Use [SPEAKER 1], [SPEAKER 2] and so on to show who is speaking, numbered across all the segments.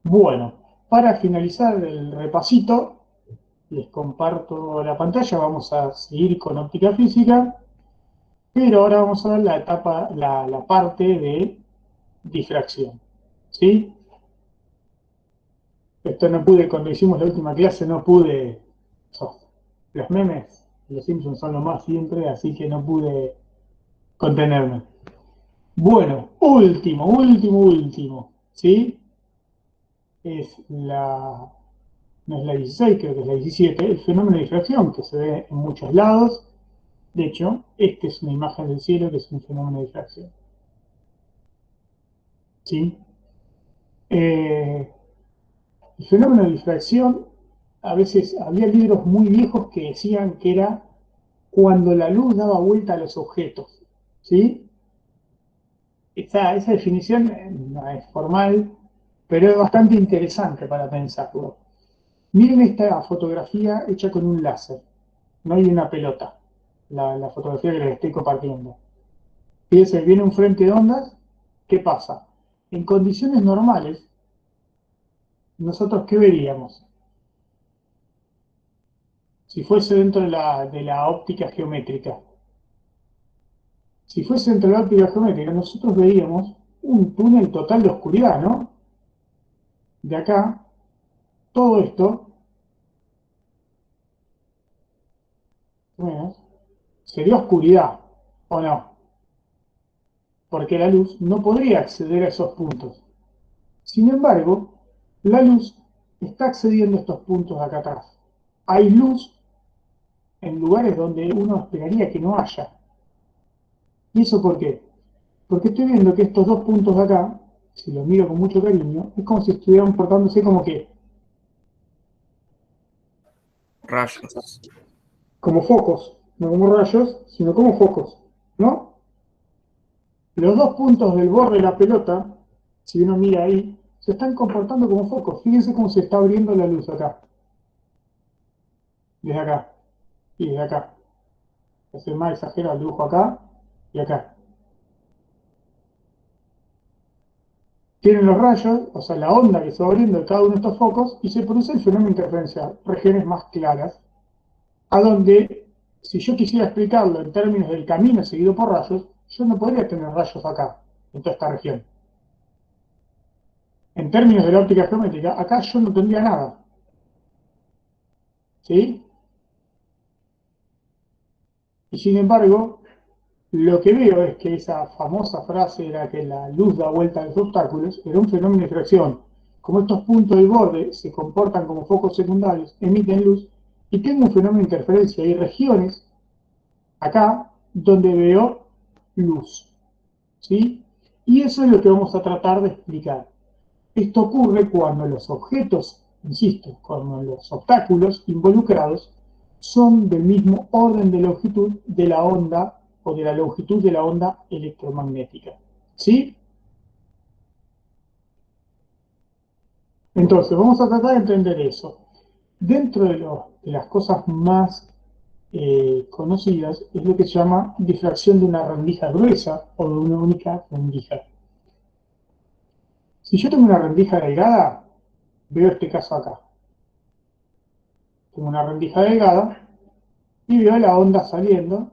[SPEAKER 1] Bueno, para finalizar el repasito, les comparto la pantalla, vamos a seguir con óptica física, pero ahora vamos a ver la etapa, la parte de difracción. ¿Sí? Esto no pude, cuando hicimos la última clase, no pude. oh, los memes, los Simpsons son lo más siempre, así que no pude contenerme. Bueno, último, ¿sí? Es la, no es la 16, creo que es la 17, el fenómeno de difracción que se ve en muchos lados. De hecho, esta es una imagen del cielo que es un fenómeno de difracción, ¿sí? Eh, el fenómeno de difracción, a veces había libros muy viejos que decían que era cuando la luz daba vuelta a los objetos, ¿sí? Esa definición no es formal, pero es bastante interesante para pensarlo. Miren esta fotografía hecha con un láser, no hay una pelota, la fotografía que les estoy compartiendo. Fíjense, viene un frente de ondas, ¿qué pasa? En condiciones normales, ¿nosotros qué veríamos? Si fuese dentro de la óptica geométrica. Si fuese dentro de la óptica geométrica, nosotros veríamos un túnel total de oscuridad, ¿no? De acá, todo esto, bueno, sería oscuridad, ¿o no? Porque la luz no podría acceder a esos puntos. Sin embargo, la luz está accediendo a estos puntos de acá atrás. Hay luz en lugares donde uno esperaría que no haya. ¿Y eso por qué? Porque estoy viendo que estos dos puntos de acá, si los miro con mucho cariño, es como si estuvieran portándose como que,
[SPEAKER 2] Rayos.
[SPEAKER 1] como focos, no como rayos, sino como focos, ¿no? Los dos puntos del borde de la pelota, si uno mira ahí, se están comportando como focos. Fíjense cómo se está abriendo la luz acá, desde acá y desde acá. Es el más exagerado el dibujo acá y acá. Tienen los rayos, o sea, la onda que se va abriendo de cada uno de estos focos y se produce el fenómeno de interferencia, regiones más claras, a donde, si yo quisiera explicarlo en términos del camino seguido por rayos, yo no podría tener rayos acá, en toda esta región. En términos de la óptica geométrica, acá yo no tendría nada, ¿sí? Y sin embargo, lo que veo es que esa famosa frase era que la luz da vuelta a los obstáculos, era un fenómeno de fracción. Como estos puntos del borde se comportan como focos secundarios, emiten luz, y tengo un fenómeno de interferencia. Hay regiones acá donde veo luz, ¿sí? Y eso es lo que vamos a tratar de explicar. Esto ocurre cuando los objetos, insisto, cuando los obstáculos involucrados son del mismo orden de longitud de la onda o de la longitud de la onda electromagnética. ¿Sí? Entonces, vamos a tratar de entender eso. Dentro de las cosas más conocidas es lo que se llama difracción de una rendija gruesa o de una única rendija. Si yo tengo una rendija delgada, veo este caso acá. Tengo una rendija delgada y veo la onda saliendo,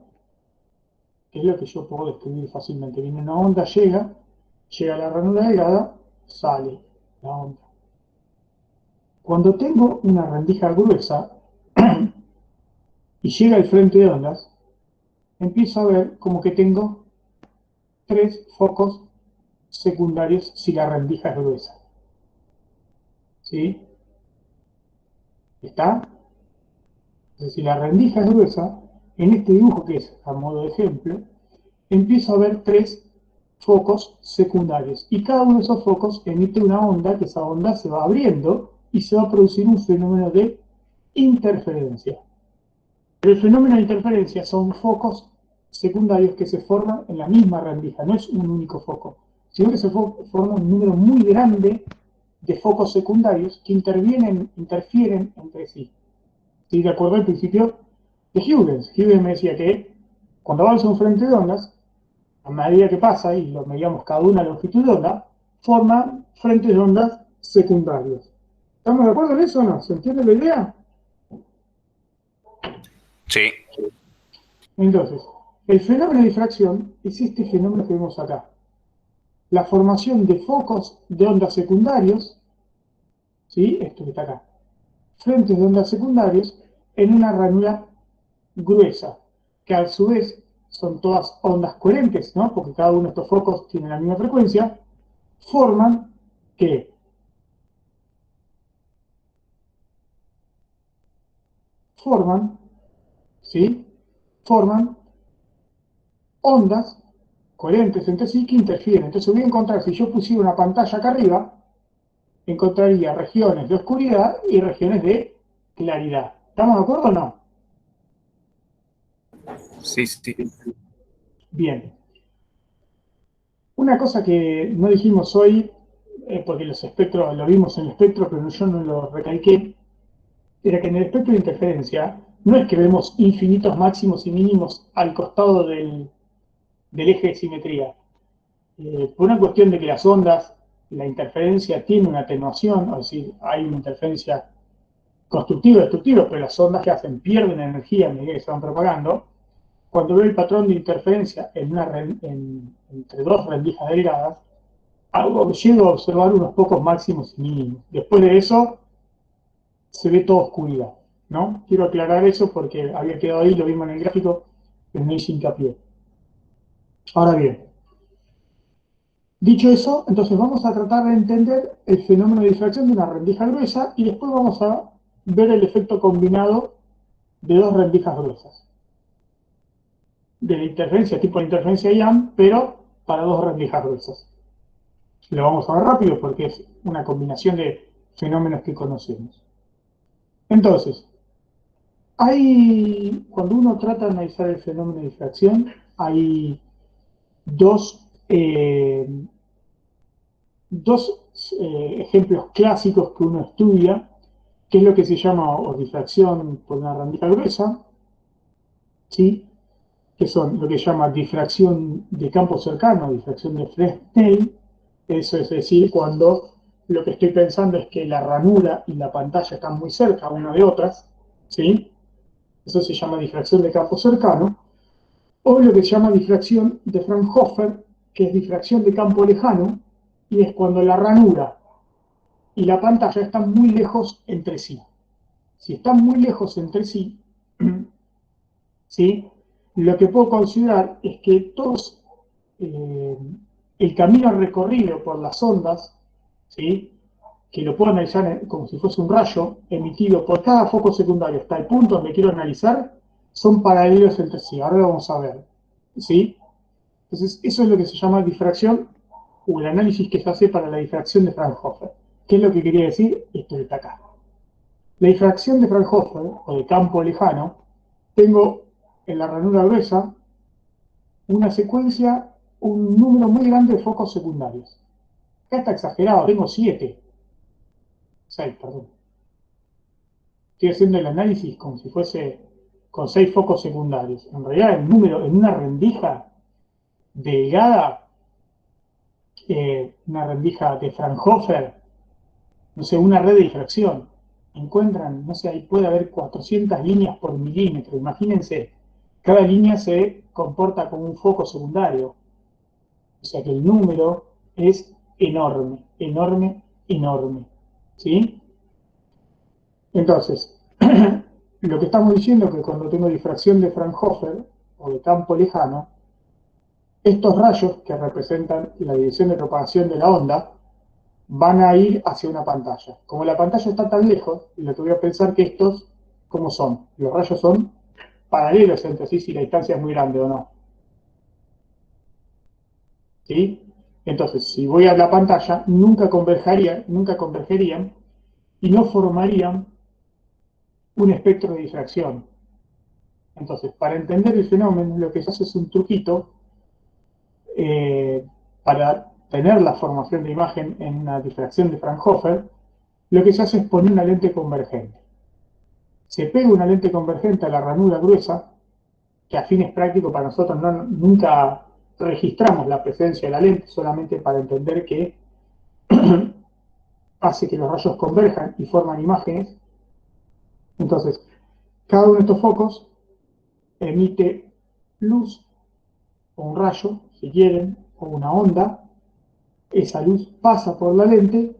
[SPEAKER 1] que es lo que yo puedo describir fácilmente. Viene una onda, llega a la ranura delgada, sale la onda. Cuando tengo una rendija gruesa y llega el frente de ondas, empiezo a ver como que tengo tres focos secundarios si la rendija es gruesa. ¿Sí? ¿Está? Entonces, si la rendija es gruesa, en este dibujo que es a modo de ejemplo, empiezo a ver tres focos secundarios. Y cada uno de esos focos emite una onda, que esa onda se va abriendo y se va a producir un fenómeno de interferencia. Pero el fenómeno de interferencia son focos secundarios que se forman en la misma rendija, no es un único foco, sino que se forma un número muy grande de focos secundarios que interfieren entre sí. ¿Sí? De acuerdo al principio de Huygens. Huygens me decía que cuando avanza un frente de ondas, a medida que pasa y lo medíamos cada una longitud de onda, forman frentes de ondas secundarios. ¿Estamos de acuerdo en eso o no? ¿Se entiende la idea?
[SPEAKER 2] Sí.
[SPEAKER 1] Entonces, el fenómeno de difracción es este fenómeno que vemos acá. La formación de focos de ondas secundarios, ¿sí? Esto que está acá. Frentes de ondas secundarios en una ranura gruesa, que a su vez son todas ondas coherentes, ¿no? Porque cada uno de estos focos tiene la misma frecuencia, forman que forman, ¿sí? Forman ondas coherentes entre sí que interfieren. Entonces voy a encontrar, si yo pusiera una pantalla acá arriba, encontraría regiones de oscuridad y regiones de claridad. ¿Estamos de acuerdo o no?
[SPEAKER 2] Sí, sí.
[SPEAKER 1] Bien. Una cosa que no dijimos hoy, porque los espectros, lo vimos en el espectro, pero yo no lo recalqué, era que en el espectro de interferencia no es que vemos infinitos máximos y mínimos al costado del eje de simetría. Por una cuestión de que las ondas, la interferencia tiene una atenuación, es decir, hay una interferencia constructiva y destructiva, pero las ondas que hacen pierden energía a medida que se van propagando. Cuando veo el patrón de interferencia entre dos rendijas delgadas, llego a observar unos pocos máximos y mínimos. Después de eso, se ve toda oscuridad, ¿no? Quiero aclarar eso porque había quedado ahí, lo vimos en el gráfico, pero no hice hincapié. Ahora bien, dicho eso, entonces vamos a tratar de entender el fenómeno de difracción de una rendija gruesa y después vamos a ver el efecto combinado de dos rendijas gruesas. De la interferencia, tipo de interferencia IAM, pero para dos rendijas gruesas. Lo vamos a ver rápido porque es una combinación de fenómenos que conocemos. Entonces, cuando uno trata de analizar el fenómeno de difracción, hay dos, eh, dos ejemplos clásicos que uno estudia, que es lo que se llama o difracción por una rendija gruesa, ¿sí? Que son lo que se llama difracción de campo cercano, difracción de Fresnel. Eso es decir, cuando lo que estoy pensando es que la ranura y la pantalla están muy cerca una de otras, ¿sí? Eso se llama difracción de campo cercano. O lo que se llama difracción de Fraunhofer, que es difracción de campo lejano, y es cuando la ranura y la pantalla están muy lejos entre sí. Si están muy lejos entre sí, ¿sí? Lo que puedo considerar es que todos, eh, el camino recorrido por las ondas, ¿sí? Que lo puedo analizar como si fuese un rayo emitido por cada foco secundario hasta el punto donde quiero analizar, son paralelos entre sí. Ahora lo vamos a ver. ¿Sí? Entonces, eso es lo que se llama difracción o el análisis que se hace para la difracción de Fraunhofer. ¿Qué es lo que quería decir? Esto de acá. La difracción de Fraunhofer, o de campo lejano, tengo en la ranura gruesa una secuencia, un número muy grande de focos secundarios. Acá está exagerado, tengo 7, 6, perdón. Estoy haciendo el análisis como si fuese con 6 focos secundarios. En realidad, el número en una rendija delgada, una rendija de Fraunhofer, no sé, una red de difracción. Encuentran, no sé, ahí puede haber 400 líneas por milímetro. Imagínense, cada línea se comporta como un foco secundario. O sea que el número es enorme, enorme, enorme. ¿Sí? Entonces, lo que estamos diciendo es que cuando tengo difracción de Fraunhofer o de campo lejano, estos rayos que representan la dirección de propagación de la onda van a ir hacia una pantalla. Como la pantalla está tan lejos, lo que voy a pensar que estos, ¿cómo son? Los rayos son paralelos entre sí si la distancia es muy grande o no. ¿Sí? Entonces, si voy a la pantalla, nunca convergerían y no formarían un espectro de difracción. Entonces, para entender el fenómeno, lo que se hace es un truquito para tener la formación de imagen en una difracción de Fraunhofer. Lo que se hace es poner una lente convergente. Se pega una lente convergente a la ranura gruesa, que a fines prácticos para nosotros nunca registramos la presencia de la lente, solamente para entender que hace que los rayos converjan y forman imágenes. Entonces, cada uno de estos focos emite luz o un rayo, si quieren, o una onda. Esa luz pasa por la lente,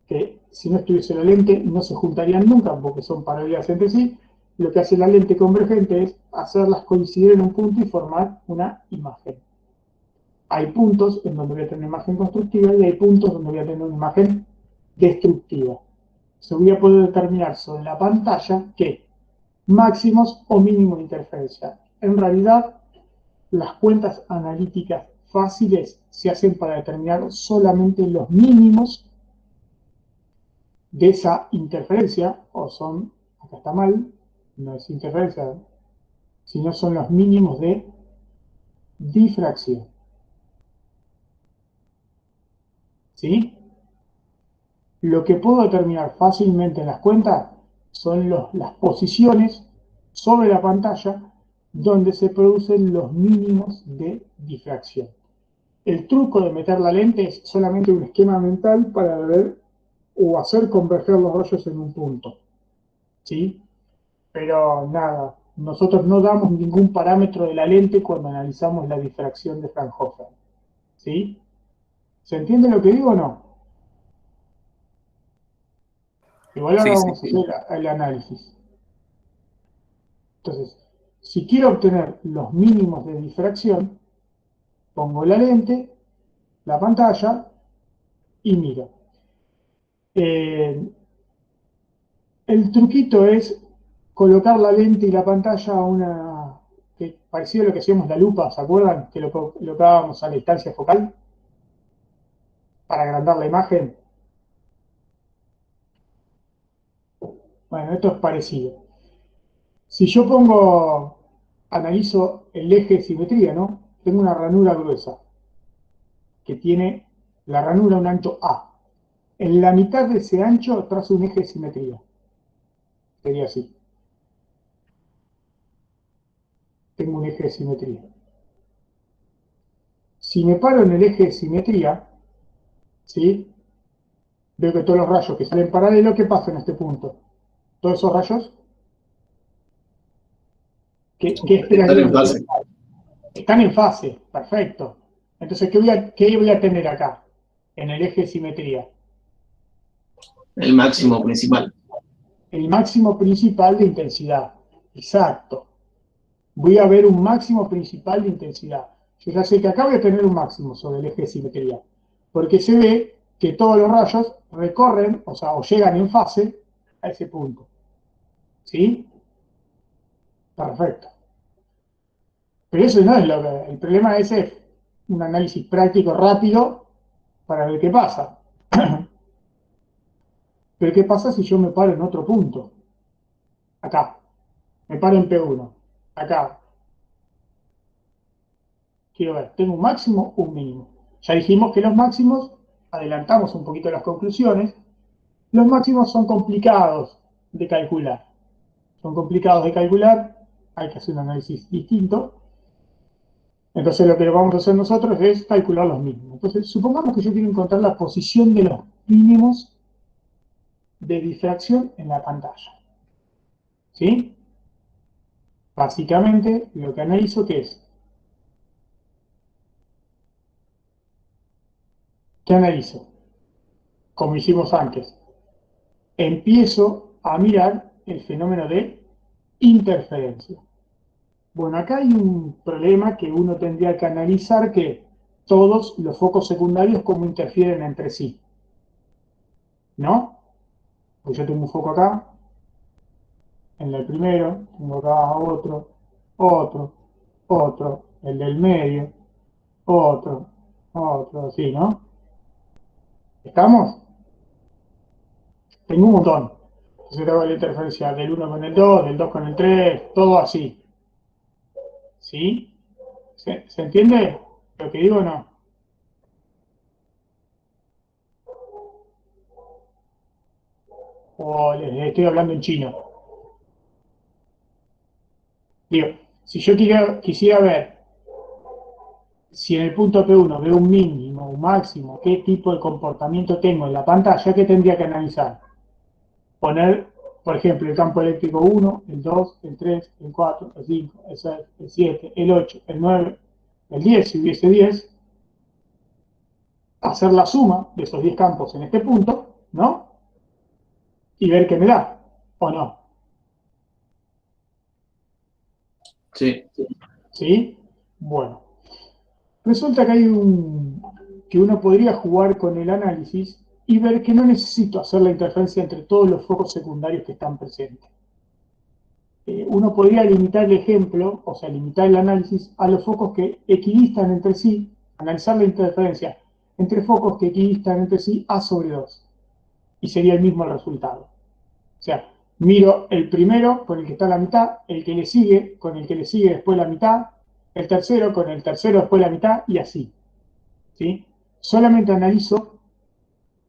[SPEAKER 1] que si no estuviese la lente no se juntarían nunca porque son paralelas entre sí. Lo que hace la lente convergente es hacerlas coincidir en un punto y formar una imagen. Hay puntos en donde voy a tener una imagen constructiva y hay puntos donde voy a tener una imagen destructiva. Se voy a poder determinar sobre la pantalla qué máximos o mínimos de interferencia. En realidad, las cuentas analíticas fáciles se hacen para determinar solamente los mínimos de esa interferencia, o son, acá está mal, no es interferencia, sino son los mínimos de difracción. ¿Sí? Lo que puedo determinar fácilmente en las cuentas son las posiciones sobre la pantalla donde se producen los mínimos de difracción. El truco de meter la lente es solamente un esquema mental para ver o hacer converger los rayos en un punto. ¿Sí? Pero nada, nosotros no damos ningún parámetro de la lente cuando analizamos la difracción de Fraunhofer. ¿Sí? ¿Se entiende lo que digo o no? Igual ahora
[SPEAKER 2] Sí, sí,
[SPEAKER 1] vamos a
[SPEAKER 2] sí.
[SPEAKER 1] hacer el análisis. Entonces, si quiero obtener los mínimos de difracción, pongo la lente, la pantalla y miro. Eh, el truquito es colocar la lente y la pantalla a una, parecido a lo que hacíamos la lupa, ¿se acuerdan? Que lo colocábamos a la distancia focal para agrandar la imagen. Bueno, esto es parecido. Si yo analizo el eje de simetría, ¿no? Tengo una ranura gruesa que tiene la ranura un ancho A. En la mitad de ese ancho trazo un eje de simetría. Sería así. Tengo un eje de simetría. Si me paro en el eje de simetría, ¿sí? Veo que todos los rayos que salen paralelos, ¿qué pasa en este punto? Todos esos rayos, ¿qué esperan
[SPEAKER 3] Están en
[SPEAKER 1] ellos?
[SPEAKER 3] fase.
[SPEAKER 1] Están en fase, perfecto. Entonces, ¿qué voy a tener acá? En el eje de simetría.
[SPEAKER 3] El máximo principal.
[SPEAKER 1] El máximo principal de intensidad. Exacto. Voy a ver un máximo principal de intensidad. Yo ya sé que acá voy a tener un máximo sobre el eje de simetría, porque se ve que todos los rayos recorren, o sea, o llegan en fase a ese punto. ¿Sí? Perfecto. Pero eso no es el problema es un análisis práctico rápido para ver qué pasa. Pero ¿qué pasa si yo me paro en otro punto? Acá. Me paro en P1. Acá. Quiero ver, ¿tengo un máximo o un mínimo? Ya dijimos que los máximos, adelantamos un poquito las conclusiones, los máximos son complicados de calcular. Son complicados de calcular, hay que hacer un análisis distinto. Entonces lo que vamos a hacer nosotros es calcular los mínimos. Entonces, supongamos que yo quiero encontrar la posición de los mínimos de difracción en la pantalla. ¿Sí? Básicamente, lo que analizo que es, ¿qué analizo? Como hicimos antes, empiezo a mirar el fenómeno de interferencia. Bueno, acá hay un problema que uno tendría que analizar, que todos los focos secundarios cómo interfieren entre sí, ¿no? Pues yo tengo un foco acá, en el primero, tengo acá otro, otro, otro, el del medio, otro, otro, así, ¿no? ¿Estamos? Tengo un montón. Entonces tengo la interferencia del uno con el 2, del 2 con el 3, todo así. ¿Sí? ¿Se entiende lo que digo o no? O les estoy hablando en chino. Digo, si yo quisiera ver si en el punto P1 veo un mínimo, un máximo, qué tipo de comportamiento tengo en la pantalla, ¿qué tendría que analizar? Poner, por ejemplo, el campo eléctrico 1, el 2, el 3, el 4, el 5, el 6, el 7, el 8, el 9, el 10, si hubiese 10, hacer la suma de esos 10 campos en este punto, ¿no? Y ver qué me da, o no.
[SPEAKER 3] Sí.
[SPEAKER 1] ¿Sí? Bueno, resulta que que uno podría jugar con el análisis y ver que no necesito hacer la interferencia entre todos los focos secundarios que están presentes. Uno podría limitar el ejemplo, o sea, limitar el análisis a los focos que equidistan entre sí, analizar la interferencia entre focos que equidistan entre sí A sobre 2, y sería el mismo el resultado. O sea, miro el primero con el que está a la mitad, el que le sigue con el que le sigue después la mitad, el tercero con el tercero después la mitad, y así. ¿Sí? Solamente analizo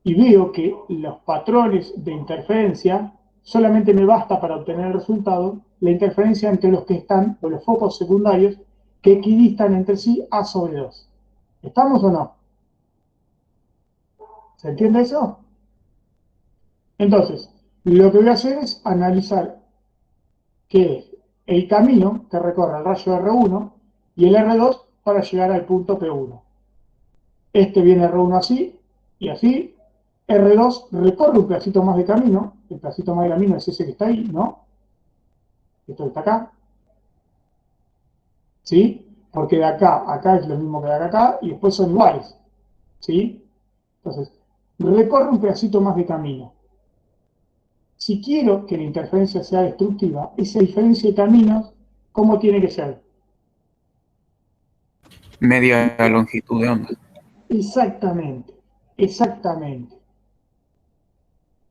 [SPEAKER 1] y veo que los patrones de interferencia solamente me basta para obtener el resultado la interferencia entre los que están, o los focos secundarios, que equidistan entre sí A sobre 2. ¿Estamos o no? ¿Se entiende eso? Entonces, lo que voy a hacer es analizar qué es el camino que recorre el rayo R1 y el R2 para llegar al punto P1. Este viene R1 así y así. R2 recorre un pedacito más de camino. El pedacito más de camino es ese que está ahí, ¿no? Esto que está acá. ¿Sí? Porque de acá a acá es lo mismo que de acá a acá y después son iguales. ¿Sí? Entonces, recorre un pedacito más de camino. Si quiero que la interferencia sea destructiva, esa diferencia de caminos, ¿cómo tiene que ser?
[SPEAKER 2] Media longitud de onda.
[SPEAKER 1] Exactamente, exactamente.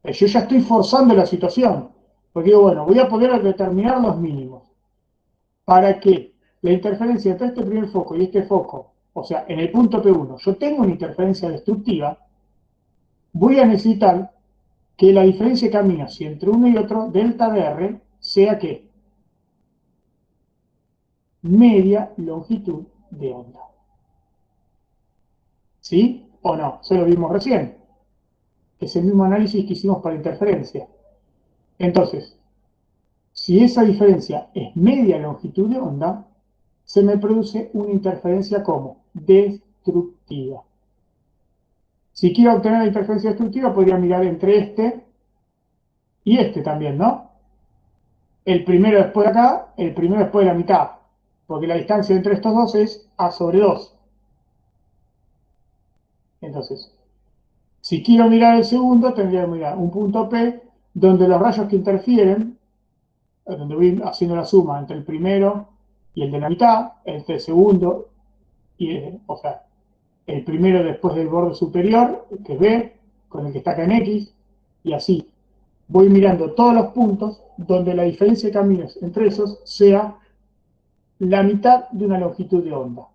[SPEAKER 1] Yo ya estoy forzando la situación, porque digo, bueno, voy a poder determinar los mínimos para que la interferencia entre este primer foco y este foco, o sea, en el punto P1, yo tengo una interferencia destructiva, voy a necesitar que la diferencia de caminos entre uno y otro, delta de R, sea que media longitud de onda. ¿Sí o no? Se lo vimos recién. Es el mismo análisis que hicimos para interferencia. Entonces, si esa diferencia es media longitud de onda, se me produce una interferencia como destructiva. Si quiero obtener la interferencia destructiva, podría mirar entre este y este también, ¿no? El primero después de acá, el primero después de la mitad, porque la distancia entre estos dos es A sobre 2. Entonces, si quiero mirar el segundo, tendría que mirar un punto P donde los rayos que interfieren, donde voy haciendo la suma entre el primero y el de la mitad, entre el segundo y, o sea, el primero después del borde superior, que es B, con el que está acá en X, y así. Voy mirando todos los puntos donde la diferencia de caminos entre esos sea la mitad de una longitud de onda.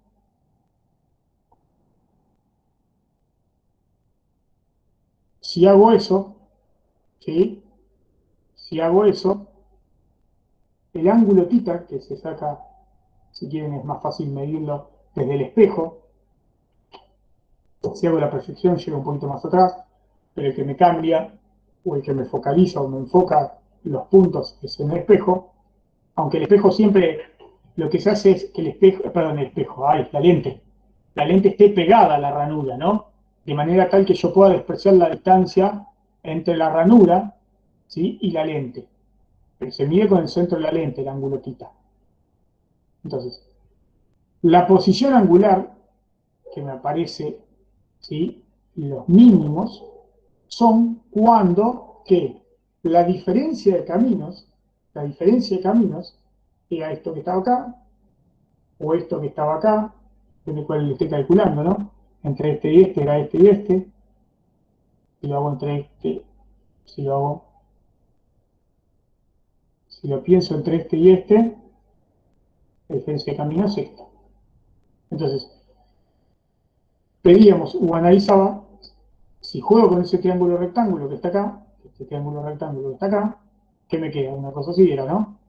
[SPEAKER 1] Si hago eso, ¿sí? Si hago eso, el ángulo θ, que se saca, si quieren es más fácil medirlo desde el espejo, si hago la proyección llega un poquito más atrás, pero el que me cambia, o el que me focaliza o me enfoca los puntos es en el espejo, aunque el espejo siempre lo que se hace es que el espejo, perdón, el espejo, la lente esté pegada a la ranura, ¿no? De manera tal que yo pueda despreciar la distancia entre la ranura, ¿sí? Y la lente. Pero se mide con el centro de la lente, el ángulo θ. Entonces, la posición angular que me aparece, ¿sí? Los mínimos son cuando que la diferencia de caminos, era esto que estaba acá, o esto que estaba acá, depende de cuál le esté calculando, ¿no? Entre este y este era este y este, si lo hago entre este, si lo hago, si lo pienso entre este y este, la diferencia de camino es esta. Entonces, pedíamos o analizaba, si juego con ese triángulo rectángulo que está acá, este triángulo rectángulo que está acá, ¿qué me queda? Una cosa así era, ¿no?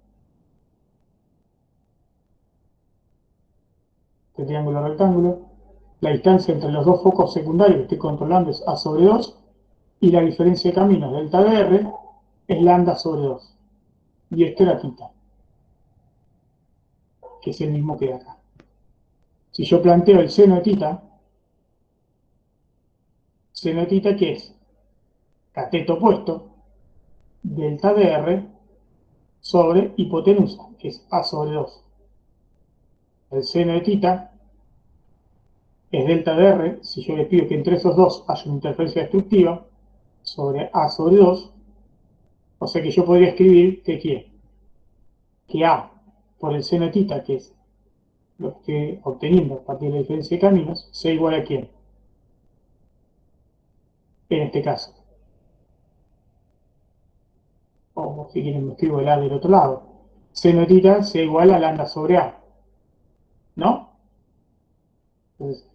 [SPEAKER 1] Este triángulo rectángulo. La distancia entre los dos focos secundarios que estoy controlando es A sobre 2, y la diferencia de caminos, delta de R, es lambda sobre 2. Y esto era θ, que es el mismo que acá. Si yo planteo el seno de θ, que es cateto opuesto, delta de R sobre hipotenusa, que es A sobre 2. El seno de θ es delta de R, si yo le pido que entre esos dos haya una interferencia destructiva, sobre A sobre 2, o sea que yo podría escribir que A por el seno de θ, que es lo que estoy obteniendo a partir de la diferencia de caminos, sea igual a ¿quién? En este caso. O si quieren me escribo el A del otro lado. Seno de θ sea igual a lambda sobre A, ¿no? Entonces,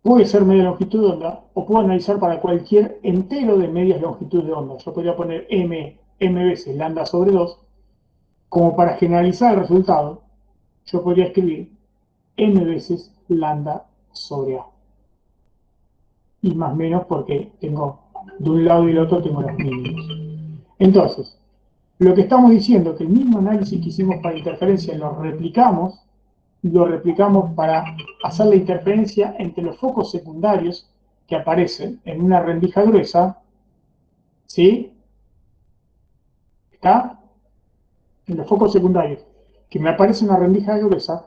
[SPEAKER 1] puede ser media longitud de onda, o puedo analizar para cualquier entero de medias longitudes de onda. Yo podría poner m veces lambda sobre 2, como para generalizar el resultado, yo podría escribir m veces lambda sobre A. Y más o menos porque tengo, de un lado y del otro tengo los mínimos. Entonces, lo que estamos diciendo es que el mismo análisis que hicimos para interferencia lo replicamos para hacer la interferencia entre los focos secundarios que aparecen en una rendija gruesa, ¿sí? ¿Está? En los focos secundarios que me aparece en una rendija gruesa,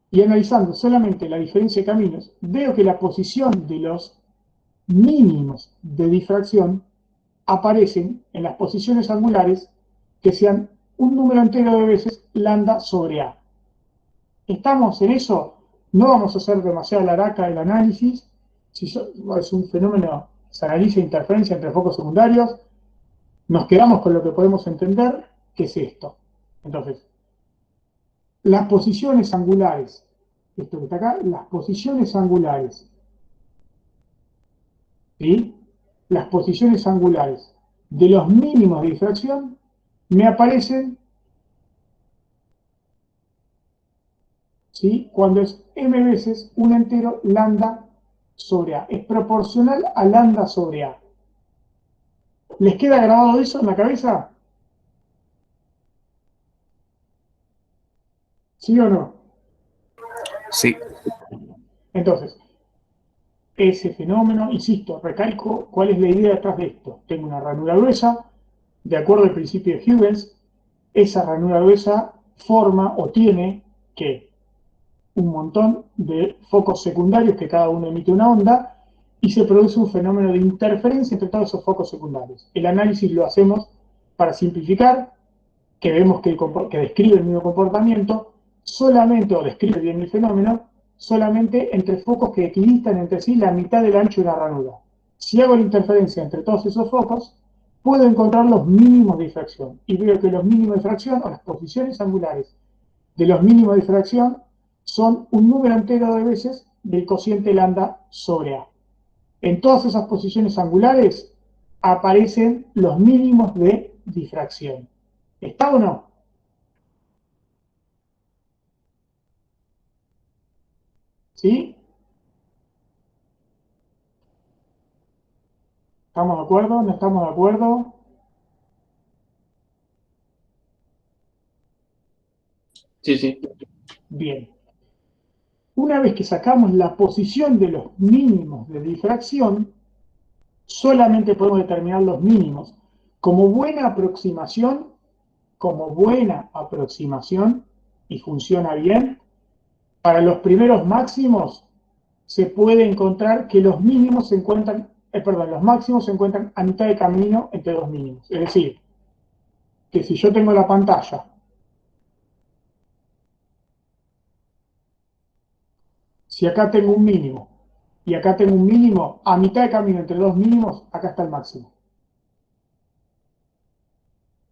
[SPEAKER 1] y analizando solamente la diferencia de caminos, veo que la posición de los mínimos de difracción aparecen en las posiciones angulares que sean un número entero de veces lambda sobre A. ¿Estamos en eso? No vamos a hacer demasiado laraca el análisis. Si es un fenómeno, se analiza interferencia entre focos secundarios, nos quedamos con lo que podemos entender, que es esto. Entonces, las posiciones angulares, esto que está acá, las posiciones angulares, ¿sí? Las posiciones angulares de los mínimos de difracción me aparecen, ¿sí? Cuando es m veces un entero lambda sobre A. Es proporcional a lambda sobre A. ¿Les queda grabado eso en la cabeza? ¿Sí o no?
[SPEAKER 2] Sí.
[SPEAKER 1] Entonces, ese fenómeno, insisto, recalco cuál es la idea detrás de esto. Tengo una ranura gruesa, de acuerdo al principio de Huygens, esa ranura gruesa forma o tiene que un montón de focos secundarios que cada uno emite una onda y se produce un fenómeno de interferencia entre todos esos focos secundarios. El análisis lo hacemos para simplificar, que vemos que describe el mismo comportamiento, solamente, o describe bien el fenómeno, solamente entre focos que equidistan entre sí la mitad del ancho de una ranura. Si hago la interferencia entre todos esos focos, puedo encontrar los mínimos de difracción. Y veo que los mínimos de difracción, o las posiciones angulares de los mínimos de difracción, son un número entero de veces del cociente lambda sobre A. En todas esas posiciones angulares aparecen los mínimos de difracción. ¿Está o no? ¿Sí? ¿Estamos de acuerdo? ¿No estamos de acuerdo?
[SPEAKER 3] Sí, sí.
[SPEAKER 1] Bien. Una vez que sacamos la posición de los mínimos de difracción, solamente podemos determinar los mínimos. Como buena aproximación, y funciona bien, para los primeros máximos se puede encontrar que los mínimos se encuentran, los máximos se encuentran a mitad de camino entre dos mínimos. Es decir, que si yo tengo la pantalla, si acá tengo un mínimo y acá tengo un mínimo, a mitad de camino entre dos mínimos, acá está el máximo.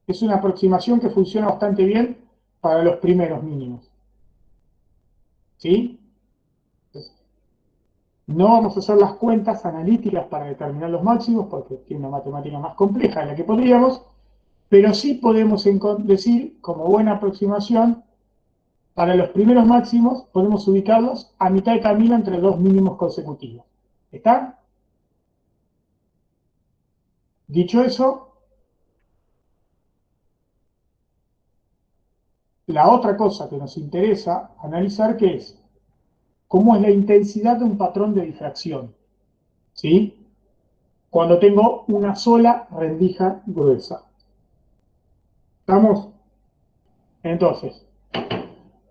[SPEAKER 1] Es una aproximación que funciona bastante bien para los primeros mínimos. ¿Sí? Entonces, no vamos a hacer las cuentas analíticas para determinar los máximos, porque tiene una matemática más compleja de la que podríamos, pero sí podemos decir, como buena aproximación, Para los primeros máximos podemos ubicarlos a mitad de camino entre dos mínimos consecutivos. ¿Está? Dicho eso, la otra cosa que nos interesa analizar que es cómo es la intensidad de un patrón de difracción. ¿Sí? Cuando tengo una sola rendija gruesa. ¿Estamos? Entonces,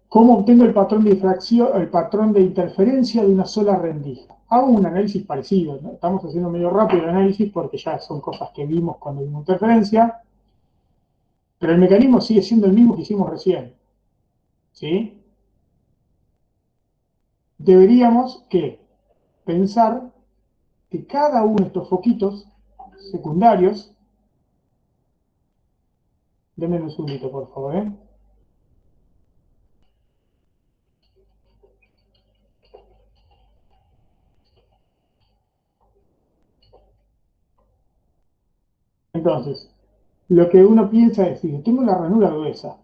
[SPEAKER 1] ¿cómo obtengo el patrón de difracción, el patrón de interferencia de una sola rendija? Hago un análisis parecido, ¿no? Estamos haciendo medio rápido el análisis porque ya son cosas que vimos cuando vimos interferencia, pero el mecanismo sigue siendo el mismo que hicimos recién. ¿Sí? Deberíamos pensar que cada uno de estos foquitos secundarios, denme un segundito por favor, ¿eh? Entonces, lo que uno piensa es, si tengo la ranura gruesa,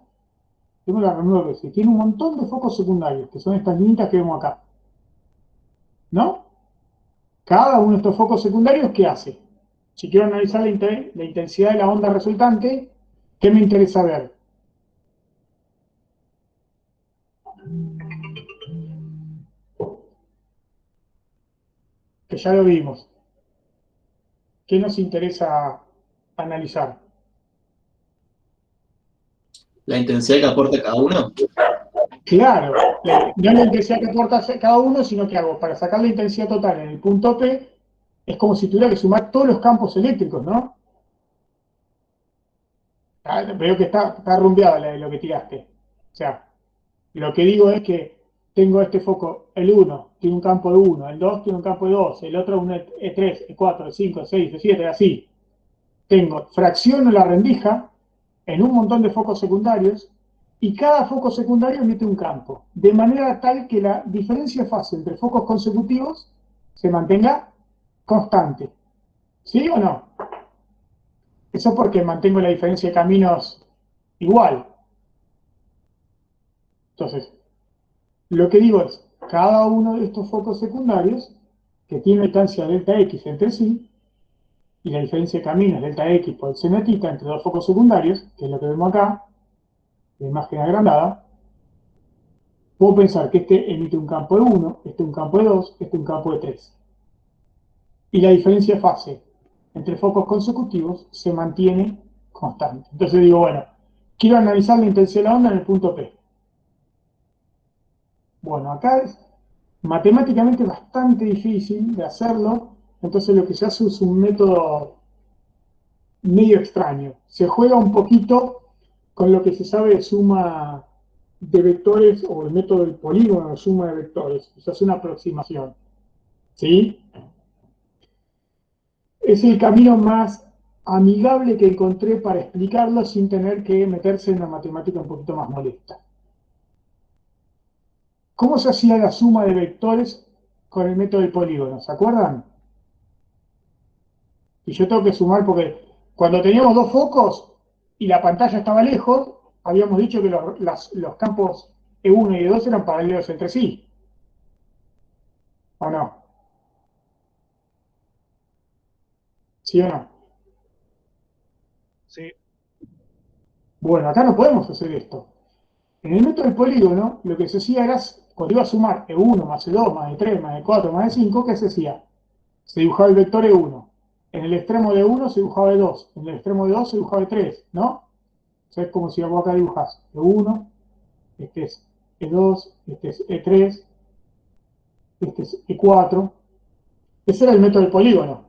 [SPEAKER 1] y tiene un montón de focos secundarios, que son estas líneas que vemos acá, ¿no? Cada uno de estos focos secundarios, ¿qué hace? Si quiero analizar la intensidad de la onda resultante, ¿qué me interesa ver? Que ya lo vimos. ¿Qué nos interesa analizar?
[SPEAKER 3] La intensidad que aporta cada uno.
[SPEAKER 1] Claro, no la intensidad que aporta cada uno, sino que hago, para sacar la intensidad total en el punto P, es como si tuviera que sumar todos los campos eléctricos, ¿no? Veo que está rumbeado lo que tiraste. O sea, lo que digo es que tengo este foco, el 1 tiene un campo de 1, el 2 tiene un campo de 2, el otro un E3, E4, E5, E6, E7, así. Tengo fracciono la rendija en un montón de focos secundarios y cada foco secundario emite un campo, de manera tal que la diferencia de fase entre focos consecutivos se mantenga constante. ¿Sí o no? Eso porque mantengo la diferencia de caminos igual. Entonces, lo que digo es, cada uno de estos focos secundarios, que tiene distancia delta X entre sí, y la diferencia de caminos delta X por el seno θ entre dos focos secundarios, que es lo que vemos acá, la imagen agrandada, puedo pensar que este emite un campo de 1, este un campo de 2, este un campo de 3. Y la diferencia de fase entre focos consecutivos se mantiene constante. Entonces digo, bueno, quiero analizar la intensidad de la onda en el punto P. Bueno, acá es matemáticamente bastante difícil de hacerlo, entonces lo que se hace es un método medio extraño. Se juega un poquito con lo que se sabe de suma de vectores o el método del polígono de suma de vectores. Se hace una aproximación. ¿Sí? Es el camino más amigable que encontré para explicarlo sin tener que meterse en una matemática un poquito más molesta. ¿Cómo se hacía la suma de vectores con el método del polígono? ¿Se acuerdan? Y yo tengo que sumar porque cuando teníamos dos focos y la pantalla estaba lejos, habíamos dicho que los campos E1 y E2 eran paralelos entre sí. ¿O no? ¿Sí o no?
[SPEAKER 4] Sí.
[SPEAKER 1] Bueno, acá no podemos hacer esto. En el método del polígono, lo que se hacía era, cuando iba a sumar E1 más E2 más E3 más E4 más E5, ¿qué se hacía? Se dibujaba el vector E1. En el extremo de 1 se dibujaba E2. En el extremo de 2 se dibujaba E3, ¿no? O sea, es como si vos acá dibujás E1, este es E2, este es E3, este es E4. Ese era el método del polígono.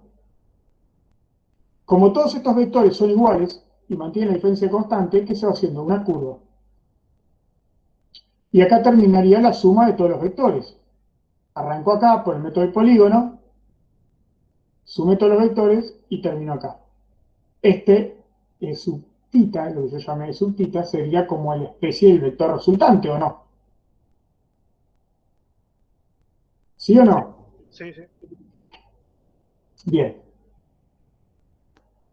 [SPEAKER 1] Como todos estos vectores son iguales y mantienen la diferencia constante, ¿qué se va haciendo? Una curva. Y acá terminaría la suma de todos los vectores. Arrancó acá por el método del polígono, sumé todos los vectores y terminó acá. Este sub θ, lo que yo llamé de sub θ, sería como la especie del vector resultante, ¿o no? ¿Sí o no?
[SPEAKER 4] Sí, sí.
[SPEAKER 1] Bien.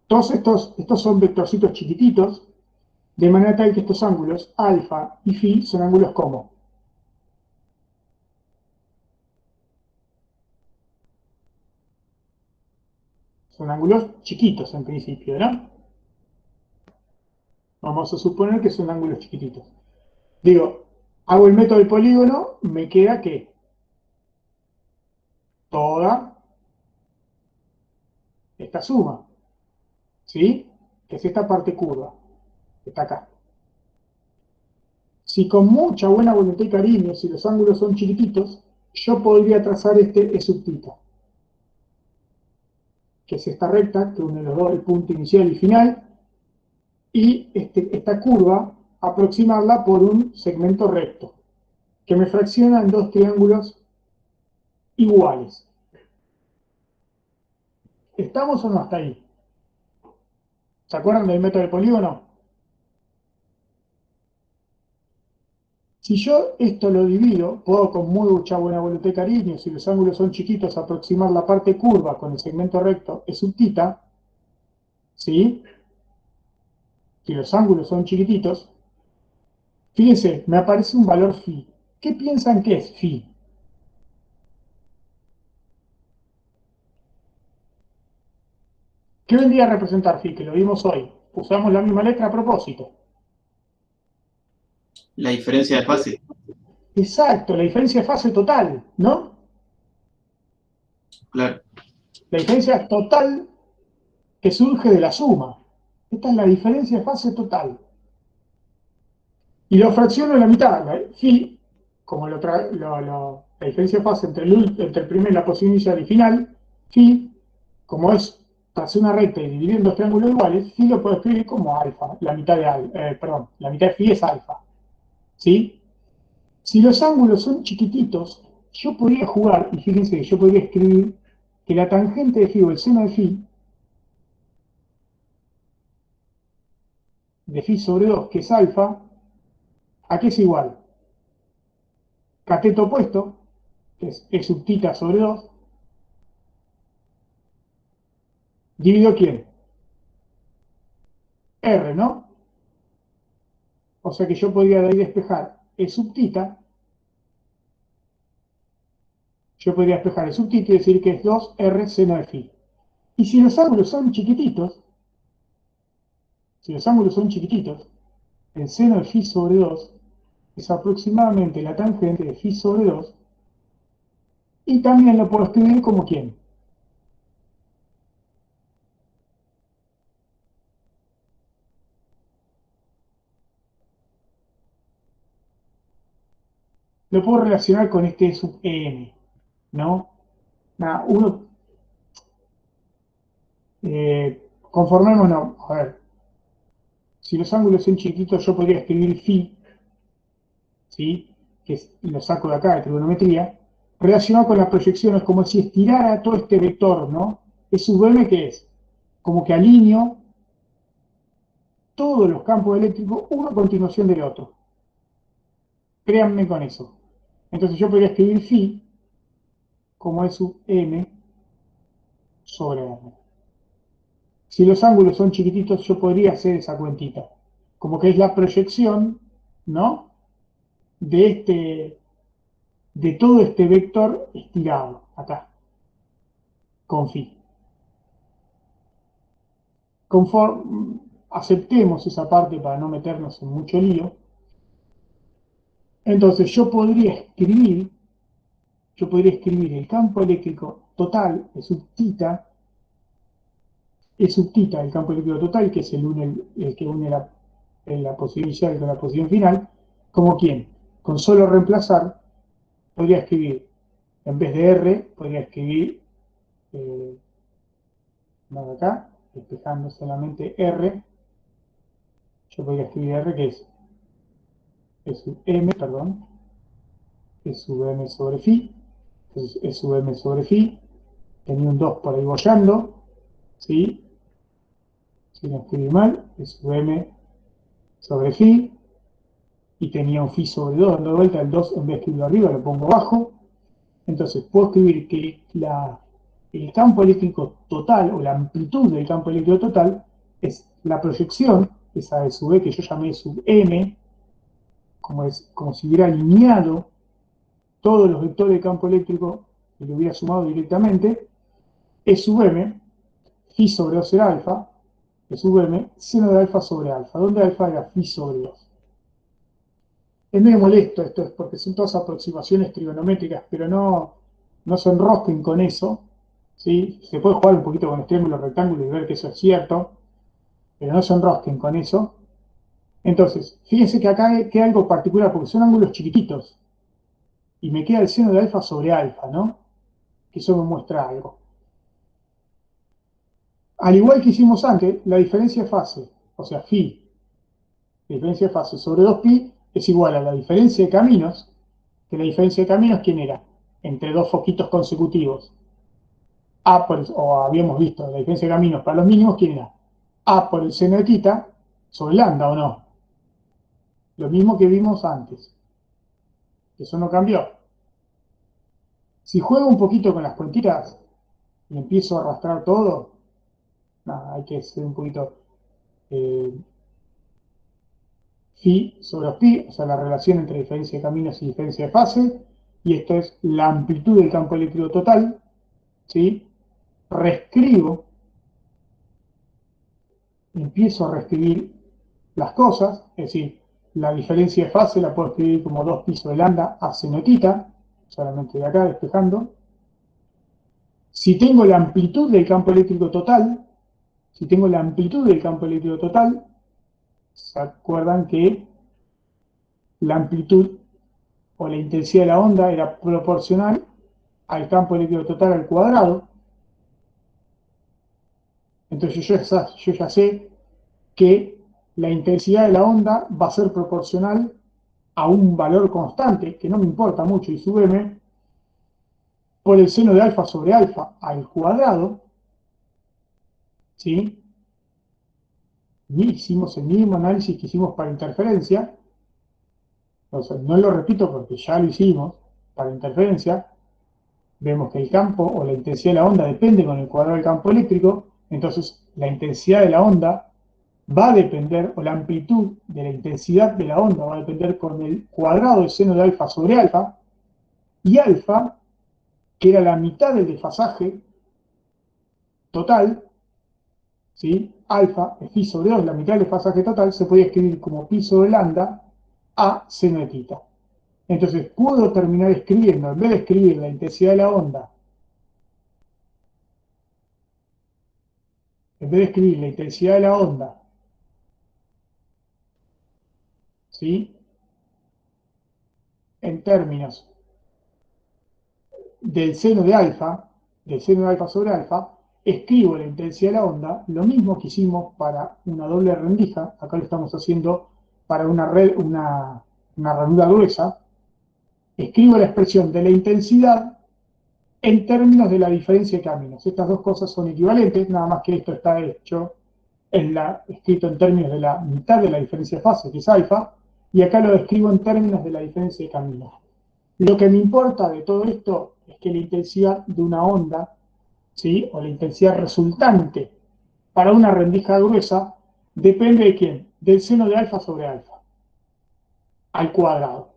[SPEAKER 1] Todos estos son vectorcitos chiquititos. De manera tal que estos ángulos, alfa y phi, son ángulos como. Son ángulos chiquitos en principio, ¿no? Vamos a suponer que son ángulos chiquititos. Digo, hago el método del polígono, me queda que toda esta suma, ¿sí? Que es esta parte curva, que está acá. Si con mucha buena voluntad y cariño, si los ángulos son chiquititos, yo podría trazar este E sub θ, que es esta recta que une los dos, el punto inicial y final, y esta curva aproximarla por un segmento recto, que me fracciona en dos triángulos iguales. ¿Estamos o no hasta ahí? ¿Se acuerdan del método del polígono? Si yo esto lo divido, puedo con mucha buena voluntad y cariño, si los ángulos son chiquitos, aproximar la parte curva con el segmento recto E sub θ, ¿sí? Si los ángulos son chiquititos, fíjense, me aparece un valor phi. ¿Qué piensan que es phi? ¿Qué vendría a representar phi? Que lo vimos hoy. Usamos la misma letra a propósito.
[SPEAKER 3] La diferencia de fase.
[SPEAKER 1] Exacto, la diferencia de fase total, ¿no?
[SPEAKER 3] Claro.
[SPEAKER 1] La diferencia total que surge de la suma. Esta es la diferencia de fase total. Y lo fracciono en la mitad. Phi, como la diferencia de fase entre el primer, la posición inicial y final, phi, como es tras una recta y dividiendo dos triángulos iguales, phi lo puedo escribir como alfa. La mitad de la mitad de phi es alfa. ¿Sí? Si los ángulos son chiquititos, yo podría jugar, y fíjense que yo podría escribir que la tangente de phi o el seno de phi sobre 2, que es alfa, ¿a qué es igual? Cateto opuesto, que es E sub θ sobre 2, dividido ¿quién? R, ¿no? O sea que yo podría de ahí despejar E sub θ, yo podría despejar E sub θ y decir que es 2R seno de phi. Y si los ángulos son chiquititos, el seno de phi sobre 2 es aproximadamente la tangente de phi sobre 2, y también lo puedo escribir como ¿quién? Lo puedo relacionar con este sub EM, ¿no? Nada, conformémonos, a ver, si los ángulos son chiquitos yo podría escribir phi, ¿sí? Lo saco de acá de trigonometría, relacionado con las proyecciones, como si estirara todo este vector, ¿no? Es sub m, ¿qué es? Como que alineo todos los campos eléctricos uno a continuación del otro. Créanme con eso. Entonces yo podría escribir phi como E sub m sobre r. Si los ángulos son chiquititos, yo podría hacer esa cuentita. Como que es la proyección, ¿no? De todo este vector estirado, acá, con phi. Conforme aceptemos esa parte para no meternos en mucho lío, entonces yo podría escribir el campo eléctrico total es sub θ, el campo eléctrico total, que es el que une la posición inicial con la posición final, como ¿quién? Con solo reemplazar, podría escribir, en vez de R, podría escribir, acá, despejando solamente R, yo podría escribir R, que es sub m, perdón, es sub m sobre phi, entonces es sub m sobre phi, tenía un 2 por ahí bollando, ¿sí? Si no escribí mal, es sub m sobre phi, y tenía un phi sobre 2 dando vuelta, el 2 en vez de escribirlo arriba lo pongo abajo, entonces puedo escribir que el campo eléctrico total, o la amplitud del campo eléctrico total, es la proyección esa E sub E que yo llamé sub M, como si hubiera alineado todos los vectores de campo eléctrico y lo hubiera sumado directamente, E sub M, phi sobre 2 era alfa, E sub M, seno de alfa sobre alfa, donde alfa era phi sobre 2. Es medio molesto esto, es porque son todas aproximaciones trigonométricas, pero no se enrosquen con eso, ¿sí? Se puede jugar un poquito con los triángulos rectángulos y ver que eso es cierto, pero no se enrosquen con eso. Entonces, fíjense que acá queda algo particular, porque son ángulos chiquititos, y me queda el seno de alfa sobre alfa, ¿no? Que eso me muestra algo. Al igual que hicimos antes, la diferencia de fase, o sea, phi, la diferencia de fase sobre 2pi es igual a la diferencia de caminos, que la diferencia de caminos, ¿quién era? Entre dos foquitos consecutivos. O habíamos visto la diferencia de caminos para los mínimos, ¿quién era? A por el seno de θ sobre lambda, ¿o no? Lo mismo que vimos antes. Eso no cambió. Si juego un poquito con las cuentitas y empiezo a arrastrar todo, nada, hay que ser un poquito phi sobre pi, o sea, la relación entre diferencia de caminos y diferencia de fase, y esto es la amplitud del campo eléctrico total, ¿sí? Reescribo, empiezo a reescribir las cosas, es decir, la diferencia de fase la puedo escribir como 2pi sobre lambda a seno θ, solamente de acá despejando. Si tengo la amplitud del campo eléctrico total, ¿se acuerdan que la amplitud o la intensidad de la onda era proporcional al campo eléctrico total al cuadrado? Entonces yo ya sé que la intensidad de la onda va a ser proporcional a un valor constante, que no me importa mucho, y sub m, por el seno de alfa sobre alfa al cuadrado, ¿sí? Y hicimos el mismo análisis que hicimos para interferencia, o sea, no lo repito porque ya lo hicimos para interferencia. Vemos que el campo o la intensidad de la onda depende con el cuadrado del campo eléctrico, entonces la intensidad de la onda va a depender, o la amplitud de la intensidad de la onda va a depender con el cuadrado del seno de alfa sobre alfa, y alfa, que era la mitad del desfasaje total, ¿sí? Alfa, phi sobre 2, la mitad del desfasaje total, se podía escribir como pi sobre lambda a seno de θ. Entonces puedo terminar escribiendo, en vez de escribir la intensidad de la onda, ¿sí? En términos del seno de alfa sobre alfa, escribo la intensidad de la onda, lo mismo que hicimos para una doble rendija, acá lo estamos haciendo para una ranura gruesa, escribo la expresión de la intensidad en términos de la diferencia de caminos. Estas dos cosas son equivalentes, nada más que esto está escrito en términos de la mitad de la diferencia de fase, que es alfa, y acá lo escribo en términos de la diferencia de caminos. Lo que me importa de todo esto es que la intensidad de una onda, ¿sí? O la intensidad resultante para una rendija gruesa depende de quién, del seno de alfa sobre alfa al cuadrado.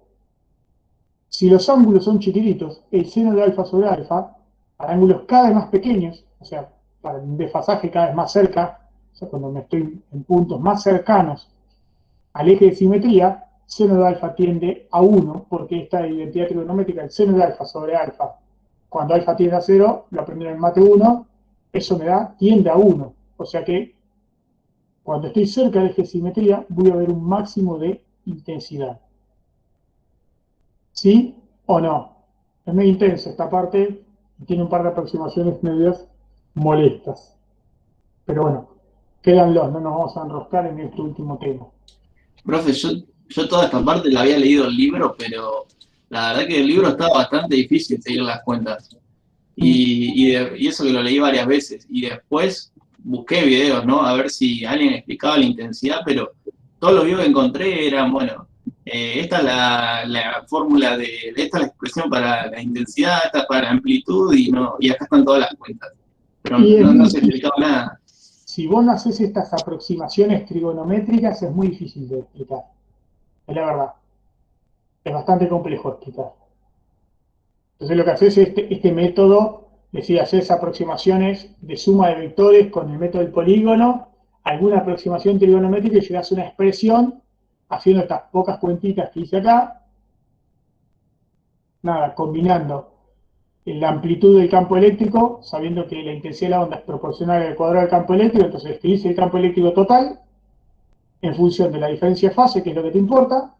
[SPEAKER 1] Si los ángulos son chiquititos, el seno de alfa sobre alfa, para ángulos cada vez más pequeños, o sea, para un desfasaje cada vez más cerca, o sea, cuando me estoy en puntos más cercanos al eje de simetría, seno de alfa tiende a 1, porque esta identidad trigonométrica, el seno de alfa sobre alfa, cuando alfa tiende a 0, lo aprendí en el mate 1, eso me da, tiende a 1. O sea que cuando estoy cerca del eje de simetría, voy a ver un máximo de intensidad. ¿Sí o no? Es medio intenso esta parte, tiene un par de aproximaciones medias molestas. Pero bueno, quédanlos, no nos vamos a enroscar en este último tema.
[SPEAKER 3] Profe, yo toda esta parte la había leído el libro, pero la verdad que el libro estaba bastante difícil seguir las cuentas. Y eso que lo leí varias veces. Y después busqué videos, ¿no? A ver si alguien explicaba la intensidad, pero todos los videos que encontré eran, bueno, esta es la fórmula esta es la expresión para la intensidad, esta es para la amplitud, y acá están todas las cuentas. Pero no se explicaba nada.
[SPEAKER 1] si vos no haces estas aproximaciones trigonométricas es muy difícil de explicar, es la verdad. Es bastante complejo explicar. Entonces lo que haces es este método, decía, haces aproximaciones de suma de vectores con el método del polígono, alguna aproximación trigonométrica y llegas a una expresión haciendo estas pocas cuentitas que hice acá, nada, combinando la amplitud del campo eléctrico, sabiendo que la intensidad de la onda es proporcional al cuadrado del campo eléctrico, entonces escribís el campo eléctrico total en función de la diferencia de fase, que es lo que te importa,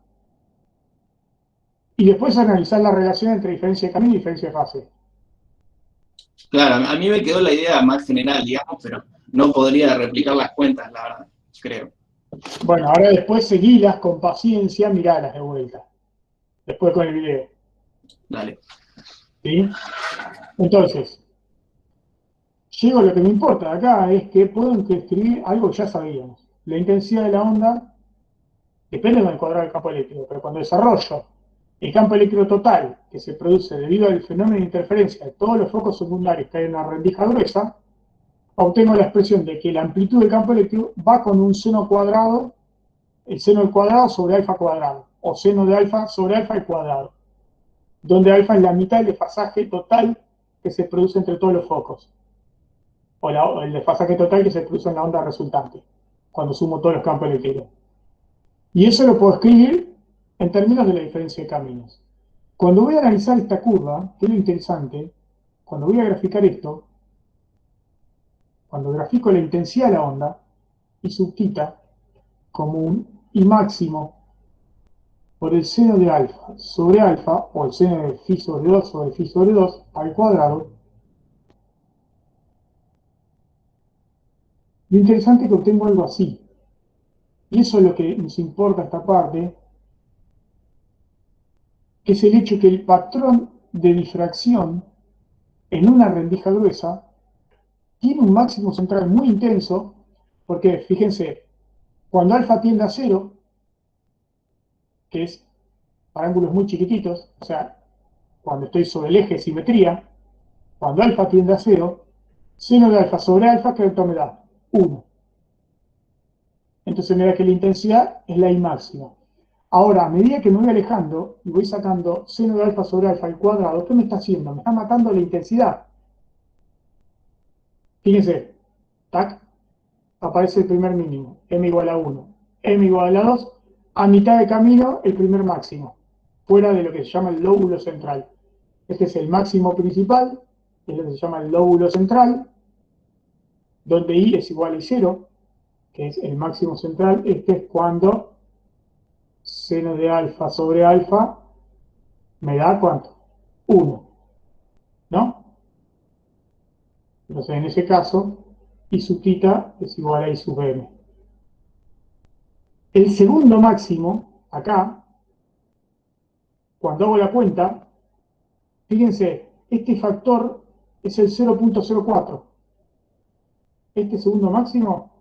[SPEAKER 1] y después analizar la relación entre diferencia de camino y diferencia de fase.
[SPEAKER 3] Claro, a mí me quedó la idea más general, digamos, pero no podría replicar las cuentas, la verdad, creo.
[SPEAKER 1] Bueno, ahora después seguilas con paciencia, miralas de vuelta. Después con el video.
[SPEAKER 3] Dale.
[SPEAKER 1] ¿Sí? Entonces, llego a lo que me importa acá, es que puedo escribir algo que ya sabíamos. La intensidad de la onda depende del cuadrado del campo eléctrico, pero cuando desarrollo el campo eléctrico total que se produce debido al fenómeno de interferencia de todos los focos secundarios que hay en una rendija gruesa, obtengo la expresión de que la amplitud del campo eléctrico va con un seno cuadrado, el seno al cuadrado sobre alfa cuadrado, o seno de alfa sobre alfa al cuadrado, donde alfa es la mitad del desfasaje total que se produce entre todos los focos, o el desfasaje total que se produce en la onda resultante, cuando sumo todos los campos eléctricos. Y eso lo puedo escribir en términos de la diferencia de caminos. Cuando voy a analizar esta curva, que es lo interesante, cuando voy a graficar esto, cuando grafico la intensidad de la onda, y subtita como un I máximo por el seno de alfa sobre alfa, o el seno de phi sobre 2 sobre phi sobre 2 al cuadrado, lo interesante es que obtengo algo así. Y eso es lo que nos importa esta parte, que es el hecho que el patrón de difracción en una rendija gruesa tiene un máximo central muy intenso, porque fíjense, cuando alfa tiende a cero, que es para ángulos muy chiquititos, o sea, cuando estoy sobre el eje de simetría, cuando alfa tiende a cero, seno de alfa sobre alfa, ¿qué vector me da? 1. Entonces me da que la intensidad es la I máxima. Ahora, a medida que me voy alejando y voy sacando seno de alfa sobre alfa al cuadrado, ¿qué me está haciendo? Me está matando la intensidad. Fíjense, tac, aparece el primer mínimo, m igual a 1, m igual a 2, a mitad de camino el primer máximo, fuera de lo que se llama el lóbulo central. Este es el máximo principal, es lo que se llama el lóbulo central, donde I es igual a 0, que es el máximo central. Este es cuando seno de alfa sobre alfa me da ¿cuánto? 1, ¿no? Entonces en ese caso, I sub θ es igual a I sub m. El segundo máximo, acá, cuando hago la cuenta, fíjense, este factor es el 0.04. Este segundo máximo,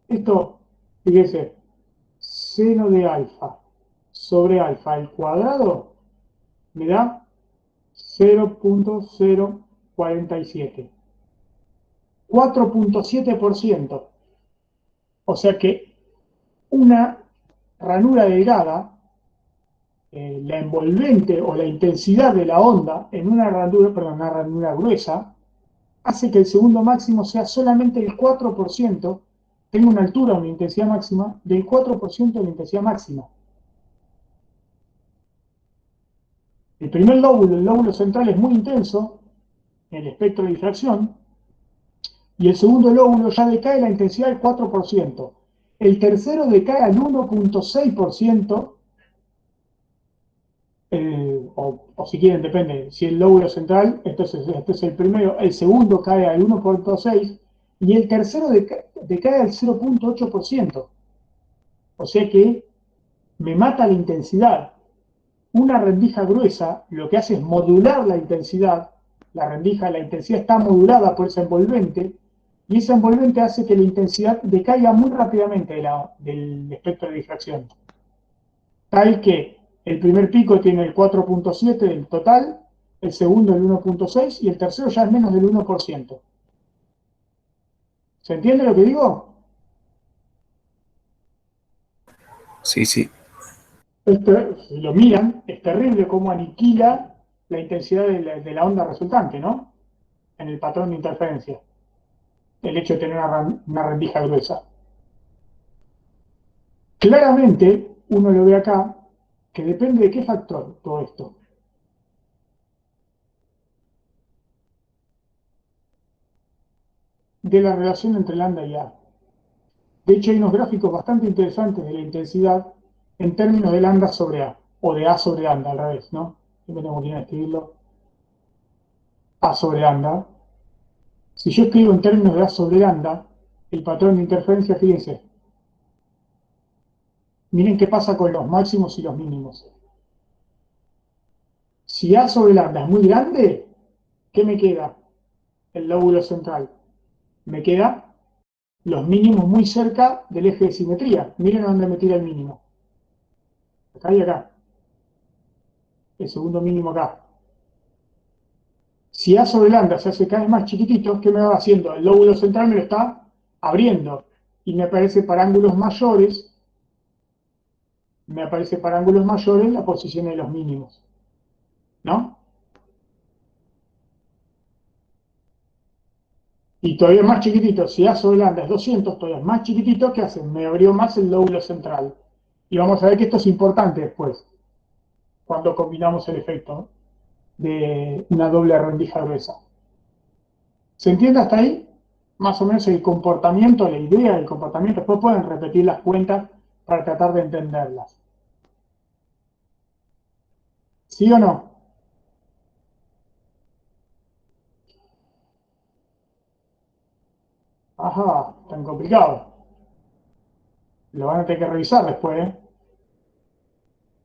[SPEAKER 1] esto, fíjense, seno de alfa sobre alfa al cuadrado me da 0.047. 4.7%. O sea que una ranura delgada, la envolvente o la intensidad de la onda en una ranura gruesa, hace que el segundo máximo sea solamente el 4%, tenga una altura, una intensidad máxima, del 4% de la intensidad máxima. El primer lóbulo, el lóbulo central, es muy intenso en el espectro de difracción, y el segundo lóbulo ya decae la intensidad al 4%. El tercero decae al 1.6%, o si quieren, depende, si el lóbulo central, entonces este es el primero, el segundo cae al 1.6% y el tercero decae al 0.8%. O sea que me mata la intensidad. Una rendija gruesa lo que hace es modular la intensidad. La intensidad está modulada por esa envolvente, y esa envolvente hace que la intensidad decaiga muy rápidamente del espectro de difracción. Tal que el primer pico tiene el 4.7 del total, el segundo el 1.6 y el tercero ya es menos del 1%. ¿Se entiende lo que digo?
[SPEAKER 2] Sí, sí.
[SPEAKER 1] Si lo miran, es terrible cómo aniquila la intensidad de la onda resultante, ¿no? En el patrón de interferencia. El hecho de tener una rendija gruesa. Claramente, uno lo ve acá, que depende de qué factor todo esto. De la relación entre lambda y A. De hecho, hay unos gráficos bastante interesantes de la intensidad en términos de lambda sobre A, o de A sobre lambda, al revés, ¿no? Siempre tengo que ir a escribirlo. A sobre lambda. Si yo escribo en términos de A sobre lambda, el patrón de interferencia, fíjense. Miren qué pasa con los máximos y los mínimos. Si A sobre lambda es muy grande, ¿qué me queda? El lóbulo central. Me queda los mínimos muy cerca del eje de simetría. Miren a dónde me tira el mínimo. Acá y acá. El segundo mínimo acá. Si A sobre lambda se hace cada vez más chiquitito, ¿qué me va haciendo? El lóbulo central me lo está abriendo. Y me aparece para ángulos mayores la posición de los mínimos. ¿No? Y todavía más chiquitito, si A sobre lambda es 200, todavía es más chiquitito, ¿qué hace? Me abrió más el lóbulo central. Y vamos a ver que esto es importante después, cuando combinamos el efecto de una doble rendija gruesa. ¿Se entiende hasta ahí? Más o menos el comportamiento, la idea del comportamiento. Después pueden repetir las cuentas para tratar de entenderlas. ¿Sí o no? Ajá, tan complicado. Lo van a tener que revisar después, ¿eh?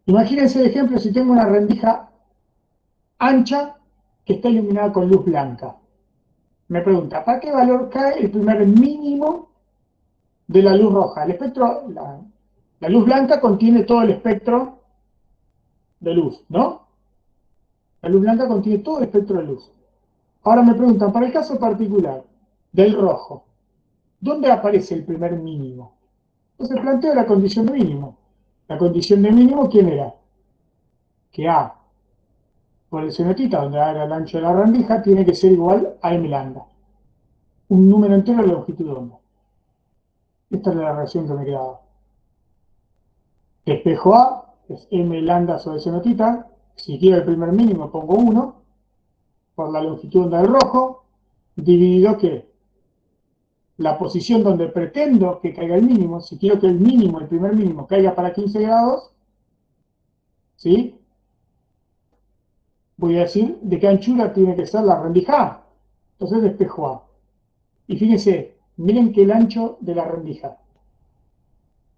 [SPEAKER 1] Imagínense el ejemplo si tengo una rendija ancha que está iluminada con luz blanca. Me pregunta, ¿para qué valor cae el primer mínimo de la luz roja? El espectro, la luz blanca contiene todo el espectro de luz, ¿no? La luz blanca contiene todo el espectro de luz. Ahora me preguntan, para el caso particular del rojo, ¿dónde aparece el primer mínimo? Entonces planteo la condición de mínimo. La condición de mínimo, ¿quién era? Que A por el cenotita, donde A era el ancho de la rendija, tiene que ser igual a m lambda. Un número entero de longitud de onda. Esta es la relación que me quedaba. Espejo A es m lambda sobre cenotita. Si quiero el primer mínimo pongo 1 por la longitud de onda del rojo, dividido ¿qué? La posición donde pretendo que caiga el mínimo. Si quiero que el mínimo, el primer mínimo, caiga para 15 grados, ¿sí? Voy a decir de qué anchura tiene que ser la rendija A. Entonces despejo A. Y fíjense, miren que el ancho de la rendija.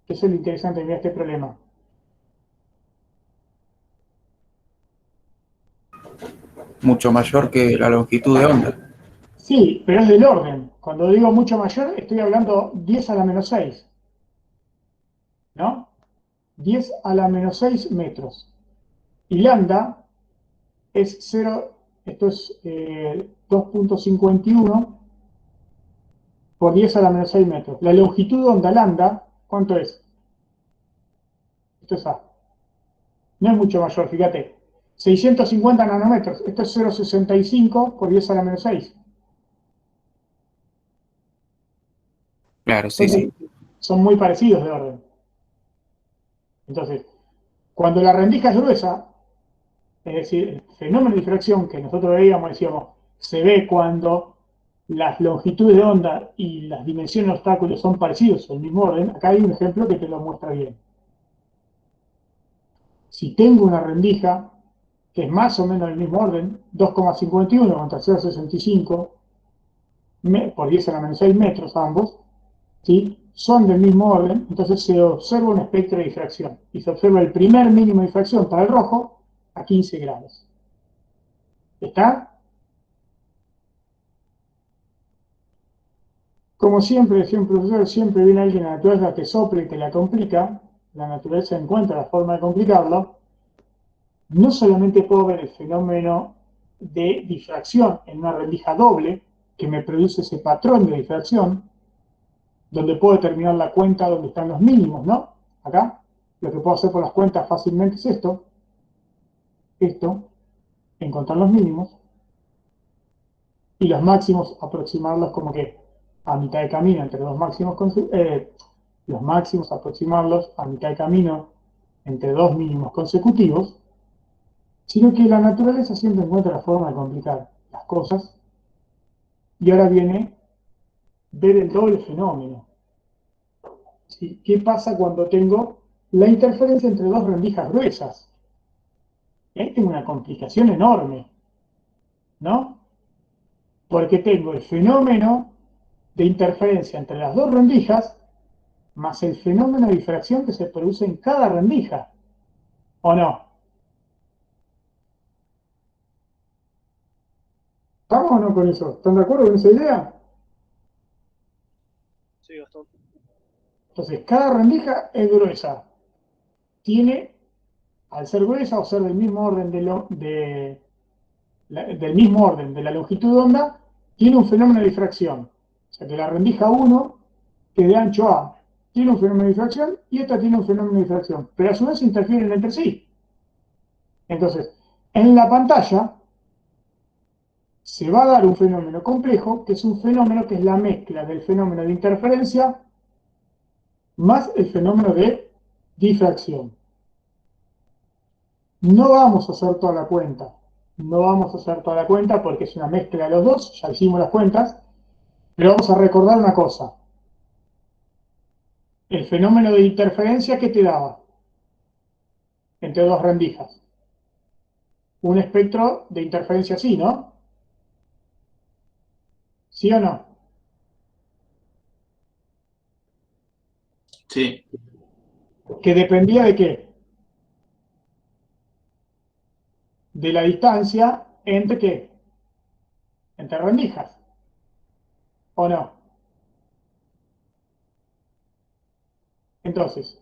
[SPEAKER 1] Eso es lo interesante de este problema.
[SPEAKER 2] Mucho mayor que la longitud de onda.
[SPEAKER 1] Sí, pero es del orden. Cuando digo mucho mayor, estoy hablando 10 a la menos 6, ¿no? 10 a la menos 6 metros. Y lambda es 0, esto es 2.51 por 10 a la menos 6 metros. La longitud de onda lambda, ¿cuánto es? Esto es A. No es mucho mayor, fíjate. 650 nanómetros. Esto es 0.65 por 10 a la menos 6.
[SPEAKER 2] Claro, sí,
[SPEAKER 1] Entonces,
[SPEAKER 2] sí.
[SPEAKER 1] son muy parecidos de orden. Entonces, cuando la rendija es gruesa, es decir, el fenómeno de difracción que nosotros veíamos, decíamos, se ve cuando las longitudes de onda y las dimensiones de obstáculos son parecidos, el mismo orden. Acá hay un ejemplo que te lo muestra bien. Si tengo una rendija que es más o menos del mismo orden, 2,51 contra 0,65 por 10 a la menos 6 metros ambos, ¿sí? Son del mismo orden, entonces se observa un espectro de difracción y se observa el primer mínimo de difracción para el rojo a 15 grados. ¿Está? Como siempre, decía un profesor, siempre viene alguien a la naturaleza, te sopla y te la complica, la naturaleza encuentra la forma de complicarlo. No solamente puedo ver el fenómeno de difracción en una rendija doble, que me produce ese patrón de difracción, donde puedo determinar la cuenta donde están los mínimos, ¿no? Acá, lo que puedo hacer por las cuentas fácilmente es esto, encontrar los mínimos, y los máximos aproximarlos como que a mitad de camino entre dos máximos, los máximos aproximarlos a mitad de camino entre dos mínimos consecutivos, sino que la naturaleza siempre encuentra la forma de complicar las cosas, y ahora viene ver el doble fenómeno. ¿Sí? ¿Qué pasa cuando tengo la interferencia entre dos rendijas gruesas? Ahí tengo una complicación enorme, ¿no? Porque tengo el fenómeno de interferencia entre las dos rendijas más el fenómeno de difracción que se produce en cada rendija, ¿o no? ¿Estamos o no con eso? ¿Están de acuerdo con esa idea?
[SPEAKER 4] Sí, Gastón.
[SPEAKER 1] Entonces, cada rendija es gruesa. Tiene, al ser gruesa o ser del mismo orden del mismo orden de la longitud de onda, tiene un fenómeno de difracción. O sea que la rendija 1, que es de ancho A, tiene un fenómeno de difracción y esta tiene un fenómeno de difracción, pero a su vez interfieren entre sí. Entonces, en la pantalla se va a dar un fenómeno complejo, que es un fenómeno que es la mezcla del fenómeno de interferencia más el fenómeno de difracción. No vamos a hacer toda la cuenta. No vamos a hacer toda la cuenta porque es una mezcla de los dos, ya hicimos las cuentas, pero vamos a recordar una cosa. El fenómeno de interferencia que te daba entre dos rendijas. Un espectro de interferencia así, ¿no? ¿Sí o no?
[SPEAKER 3] Sí,
[SPEAKER 1] Que dependía de qué? De la distancia entre qué? Entre rendijas. ¿O no? Entonces,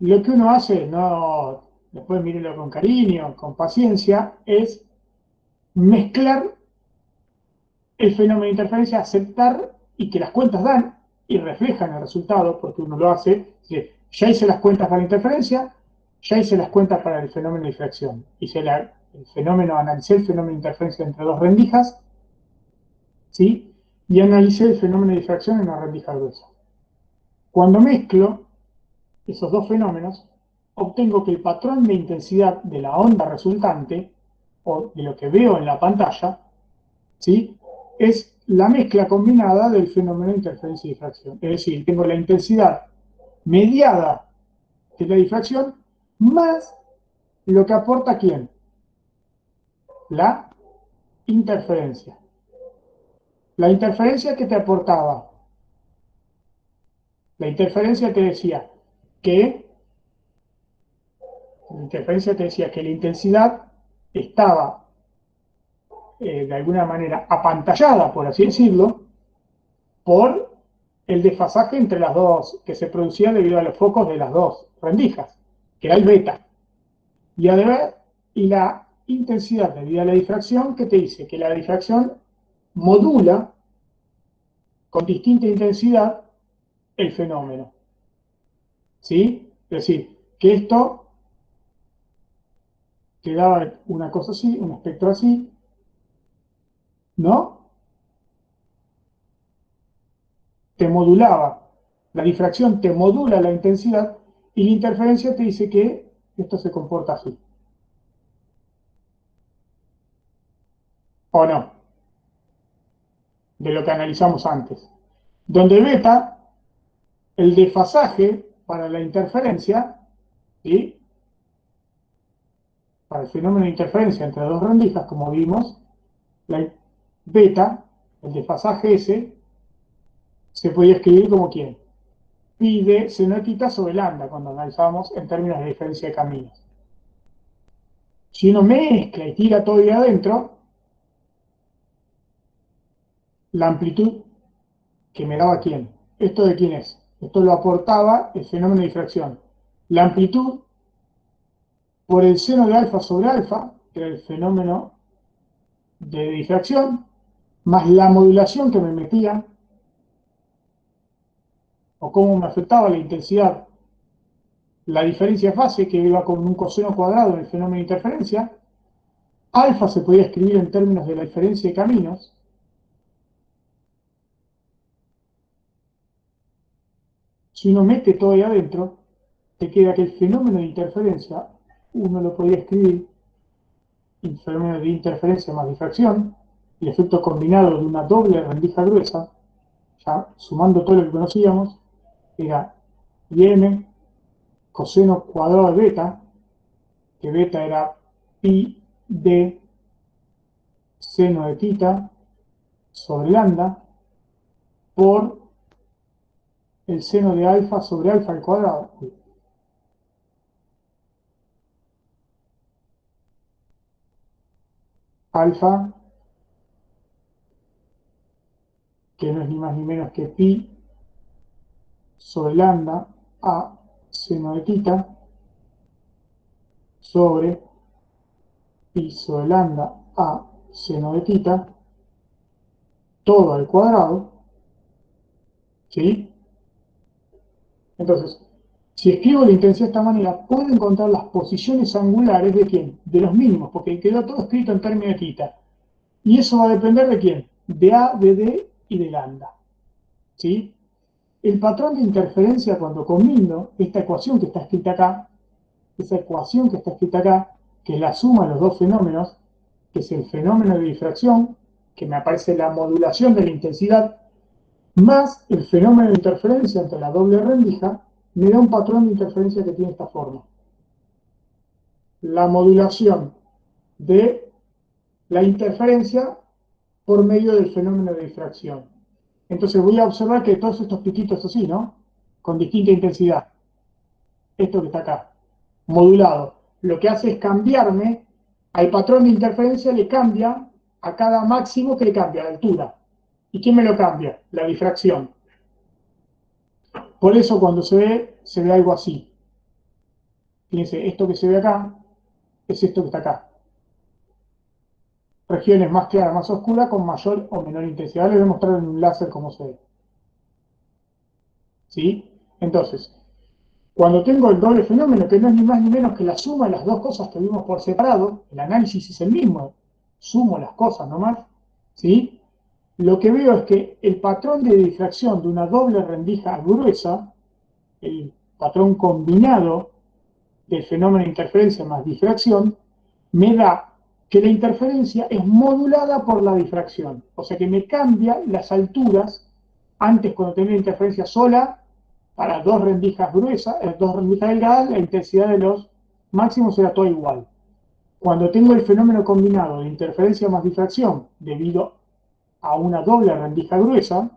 [SPEAKER 1] lo que uno hace, no, después mírenlo con cariño, con paciencia, es mezclar el fenómeno de interferencia, aceptar y que las cuentas dan y reflejan el resultado, porque uno lo hace. Ya hice las cuentas para la interferencia, ya hice las cuentas para el fenómeno de difracción. Analicé el fenómeno de interferencia entre dos rendijas, ¿sí? Y analicé el fenómeno de difracción en una rendija gruesa. Cuando mezclo esos dos fenómenos, obtengo que el patrón de intensidad de la onda resultante, o de lo que veo en la pantalla, ¿sí? Es la mezcla combinada del fenómeno de interferencia y difracción. Es decir, tengo la intensidad mediada de la difracción más lo que aporta ¿quién? La interferencia. La interferencia que te aportaba. La interferencia te decía que la intensidad estaba de alguna manera apantallada, por así decirlo, por el desfasaje entre las dos, que se producía debido a los focos de las dos rendijas, que era el beta. Y la intensidad debido a la difracción, que te dice que la difracción modula con distinta intensidad el fenómeno. ¿Sí? Es decir, que esto te daba una cosa así, un espectro así, ¿no? Te modulaba. La difracción te modula la intensidad y la interferencia te dice que esto se comporta así. ¿O no? De lo que analizamos antes. Donde beta, el desfasaje para la interferencia, ¿sí? Para el fenómeno de interferencia entre dos rendijas, como vimos, la beta, el desfasaje ese, se podía escribir como quién. Pi de senotita sobre lambda, cuando analizamos en términos de diferencia de caminos. Si uno mezcla y tira todo ahí adentro, la amplitud que me daba quién. ¿Esto de quién es? Esto lo aportaba el fenómeno de difracción. La amplitud por el seno de alfa sobre alfa, que era el fenómeno de difracción, más la modulación que me metía o cómo me afectaba la intensidad, la diferencia fase, que iba con un coseno cuadrado en el fenómeno de interferencia. Alfa se podía escribir en términos de la diferencia de caminos. Si uno mete todo ahí adentro, te queda que el fenómeno de interferencia, uno lo podía escribir, el fenómeno de interferencia más difracción, el efecto combinado de una doble rendija gruesa, ya sumando todo lo que conocíamos, era IM coseno cuadrado de beta, que beta era pi de seno de tita sobre lambda por el seno de alfa sobre alfa al cuadrado. Alfa, que no es ni más ni menos que pi sobre lambda a seno de tita sobre pi sobre lambda a seno de tita, todo al cuadrado, ¿sí? Entonces, si escribo la intensidad de esta manera, puedo encontrar las posiciones angulares de quién, de los mínimos, porque quedó todo escrito en términos de tita. Y eso va a depender de quién, de A, de D y de lambda, ¿sí? El patrón de interferencia, cuando combino esta ecuación que está escrita acá, esa ecuación que está escrita acá, que es la suma de los dos fenómenos, que es el fenómeno de difracción, que me aparece la modulación de la intensidad, más el fenómeno de interferencia entre la doble rendija, me da un patrón de interferencia que tiene esta forma. La modulación de la interferencia por medio del fenómeno de difracción. Entonces voy a observar que todos estos piquitos así, ¿no? Con distinta intensidad. Esto que está acá, modulado. Lo que hace es cambiarme al patrón de interferencia, le cambia a cada máximo que le cambia la altura. ¿Y quién me lo cambia? La difracción. Por eso cuando se ve algo así. Fíjense, esto que se ve acá es esto que está acá. Regiones más claras, más oscuras, con mayor o menor intensidad. Les voy a mostrar en un láser cómo se ve. ¿Sí? Entonces, cuando tengo el doble fenómeno, que no es ni más ni menos que la suma de las dos cosas que vimos por separado, el análisis es el mismo, sumo las cosas nomás, ¿sí? Lo que veo es que el patrón de difracción de una doble rendija gruesa, el patrón combinado del fenómeno de interferencia más difracción, me da que la interferencia es modulada por la difracción. O sea que me cambia las alturas. Antes, cuando tenía interferencia sola, para dos rendijas gruesas, dos rendijas delgadas, la intensidad de los máximos era toda igual. Cuando tengo el fenómeno combinado de interferencia más difracción debido a una doble rendija gruesa,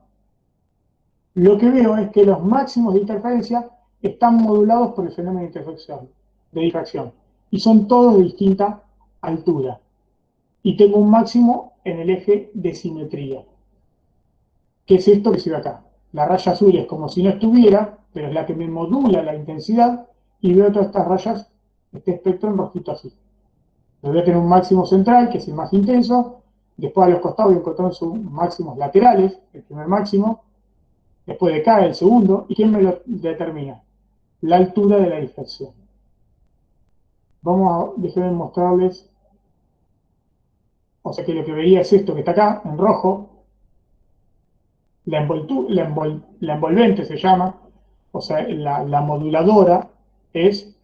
[SPEAKER 1] lo que veo es que los máximos de interferencia están modulados por el fenómeno de difracción, y son todos de distinta altura. Y tengo un máximo en el eje de simetría, que es esto que se ve acá. La raya azul es como si no estuviera, pero es la que me modula la intensidad, y veo todas estas rayas, este espectro en rojito así. Voy a tener un máximo central, que es el más intenso, después a los costados voy a encontrar sus máximos laterales, el primer máximo, después de acá el segundo, ¿y quién me lo determina? La altura de la difracción. Déjenme mostrarles, o sea que lo que vería es esto que está acá, en rojo, la envolvente se llama, o sea, la moduladora es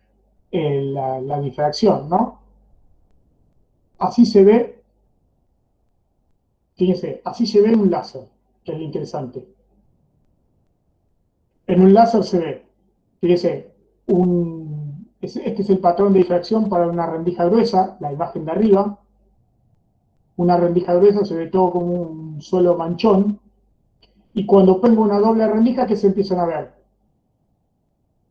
[SPEAKER 1] la difracción, ¿no? Así se ve, fíjense, así se ve un láser, que es lo interesante. En un láser se ve, fíjense, este es el patrón de difracción para una rendija gruesa, la imagen de arriba. Una rendija gruesa se ve todo como un solo manchón, y cuando pongo una doble rendija, ¿qué se empiezan a ver?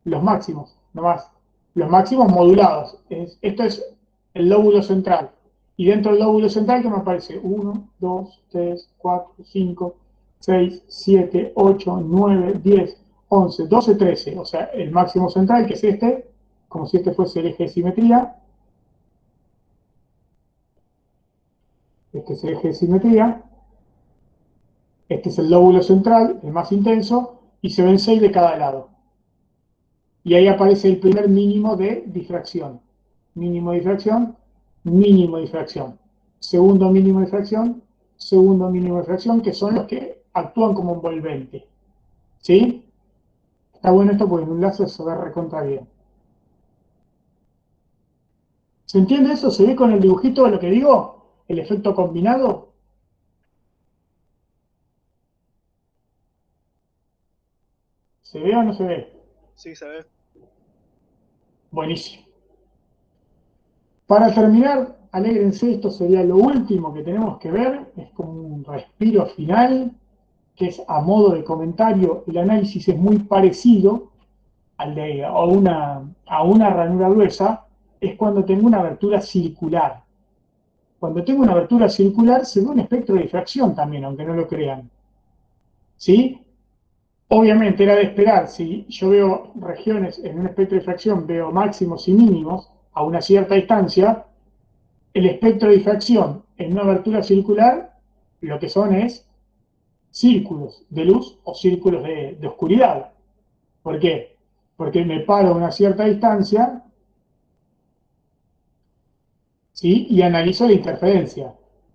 [SPEAKER 1] Los máximos, nomás. Los máximos modulados. Esto es el lóbulo central. Y dentro del lóbulo central, ¿qué me aparece? 1, 2, 3, 4, 5, 6, 7, 8, 9, 10, 11, 12, 13. O sea, el máximo central, que es este, como si este fuese el eje de simetría. Este es el eje de simetría. Este es el lóbulo central, el más intenso. y se ven 6 de cada lado. Y ahí aparece el primer mínimo de difracción. Mínimo de difracción, mínimo de difracción. Segundo mínimo de difracción, segundo mínimo de difracción, que son los que actúan como envolvente. ¿Sí? Está bueno esto porque en un láser se ve recontra bien. ¿Se entiende eso? ¿Se ve con el dibujito de lo que digo? El efecto combinado. ¿Se ve o no se ve?
[SPEAKER 4] Sí, se ve.
[SPEAKER 1] Buenísimo. Para terminar, alégrense, esto sería lo último que tenemos que ver, es como un respiro final, que es a modo de comentario, el análisis es muy parecido al de a una ranura gruesa, es cuando tengo una abertura circular. Cuando tengo una abertura circular se ve un espectro de difracción también, aunque no lo crean. ¿Sí? Obviamente era de esperar, si yo veo regiones en un espectro de difracción, veo máximos y mínimos a una cierta distancia, el espectro de difracción en una abertura circular lo que son es círculos de luz o círculos de oscuridad. ¿Por qué? Porque me paro a una cierta distancia, ¿sí? Y analizo la interferencia.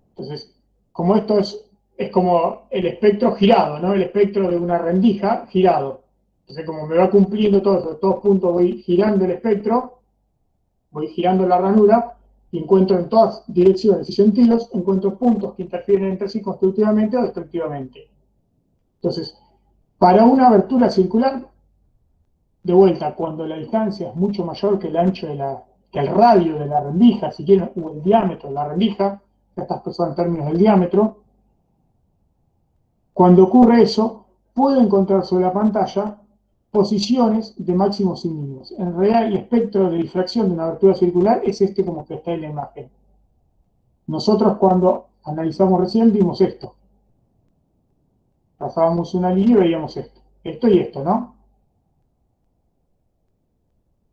[SPEAKER 1] Entonces, como esto es como el espectro girado, ¿no? El espectro de una rendija girado. Entonces, como me va cumpliendo todos puntos, voy girando el espectro, voy girando la ranura y encuentro en todas direcciones y sentidos, encuentro puntos que interfieren entre sí constructivamente o destructivamente. Entonces, para una abertura circular, de vuelta, cuando la distancia es mucho mayor que el ancho que el radio de la rendija, si quieren, o el diámetro de la rendija, estas cosas en términos del diámetro, cuando ocurre eso, puedo encontrar sobre la pantalla posiciones de máximos y mínimos. En realidad, el espectro de difracción de una abertura circular es este como que está en la imagen. Nosotros cuando analizamos recién vimos esto. Pasábamos una línea y veíamos esto. Esto y esto, ¿no?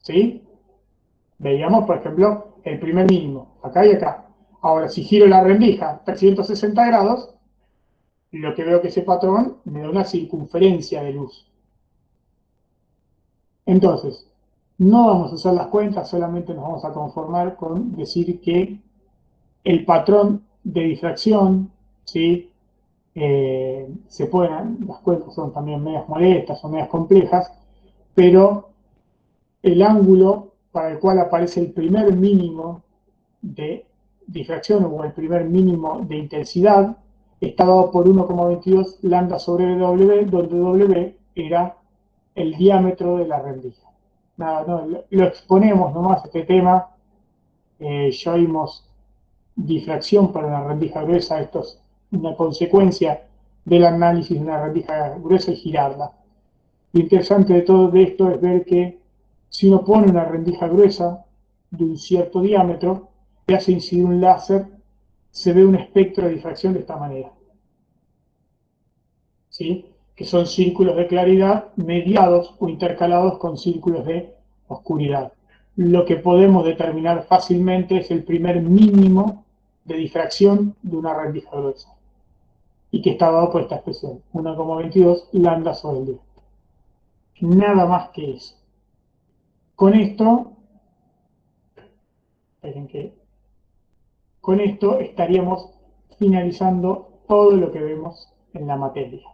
[SPEAKER 1] ¿Sí? Veíamos, por ejemplo, el primer mínimo, acá y acá. Ahora, si giro la rendija 360 grados, lo que veo que ese patrón me da una circunferencia de luz. Entonces, no vamos a hacer las cuentas, solamente nos vamos a conformar con decir que el patrón de difracción, ¿sí? Las cuentas son también medias molestas o medias complejas, pero el ángulo para el cual aparece el primer mínimo de difracción o el primer mínimo de intensidad está dado por 1,22 lambda sobre W, donde W era el diámetro de la rendija. Nada, no, lo exponemos nomás este tema. Ya vimos difracción para una rendija gruesa, esto es una consecuencia del análisis de una rendija gruesa y girarla. Lo interesante de todo esto es ver que si uno pone una rendija gruesa de un cierto diámetro, y hace incidir un láser, se ve un espectro de difracción de esta manera. ¿Sí? Que son círculos de claridad mediados o intercalados con círculos de oscuridad. Lo que podemos determinar fácilmente es el primer mínimo de difracción de una rendija gruesa. Y que está dado por esta expresión, 1,22 lambda sobre el 10. Nada más que eso. Con esto, esperen que con esto estaríamos finalizando todo lo que vemos en la materia.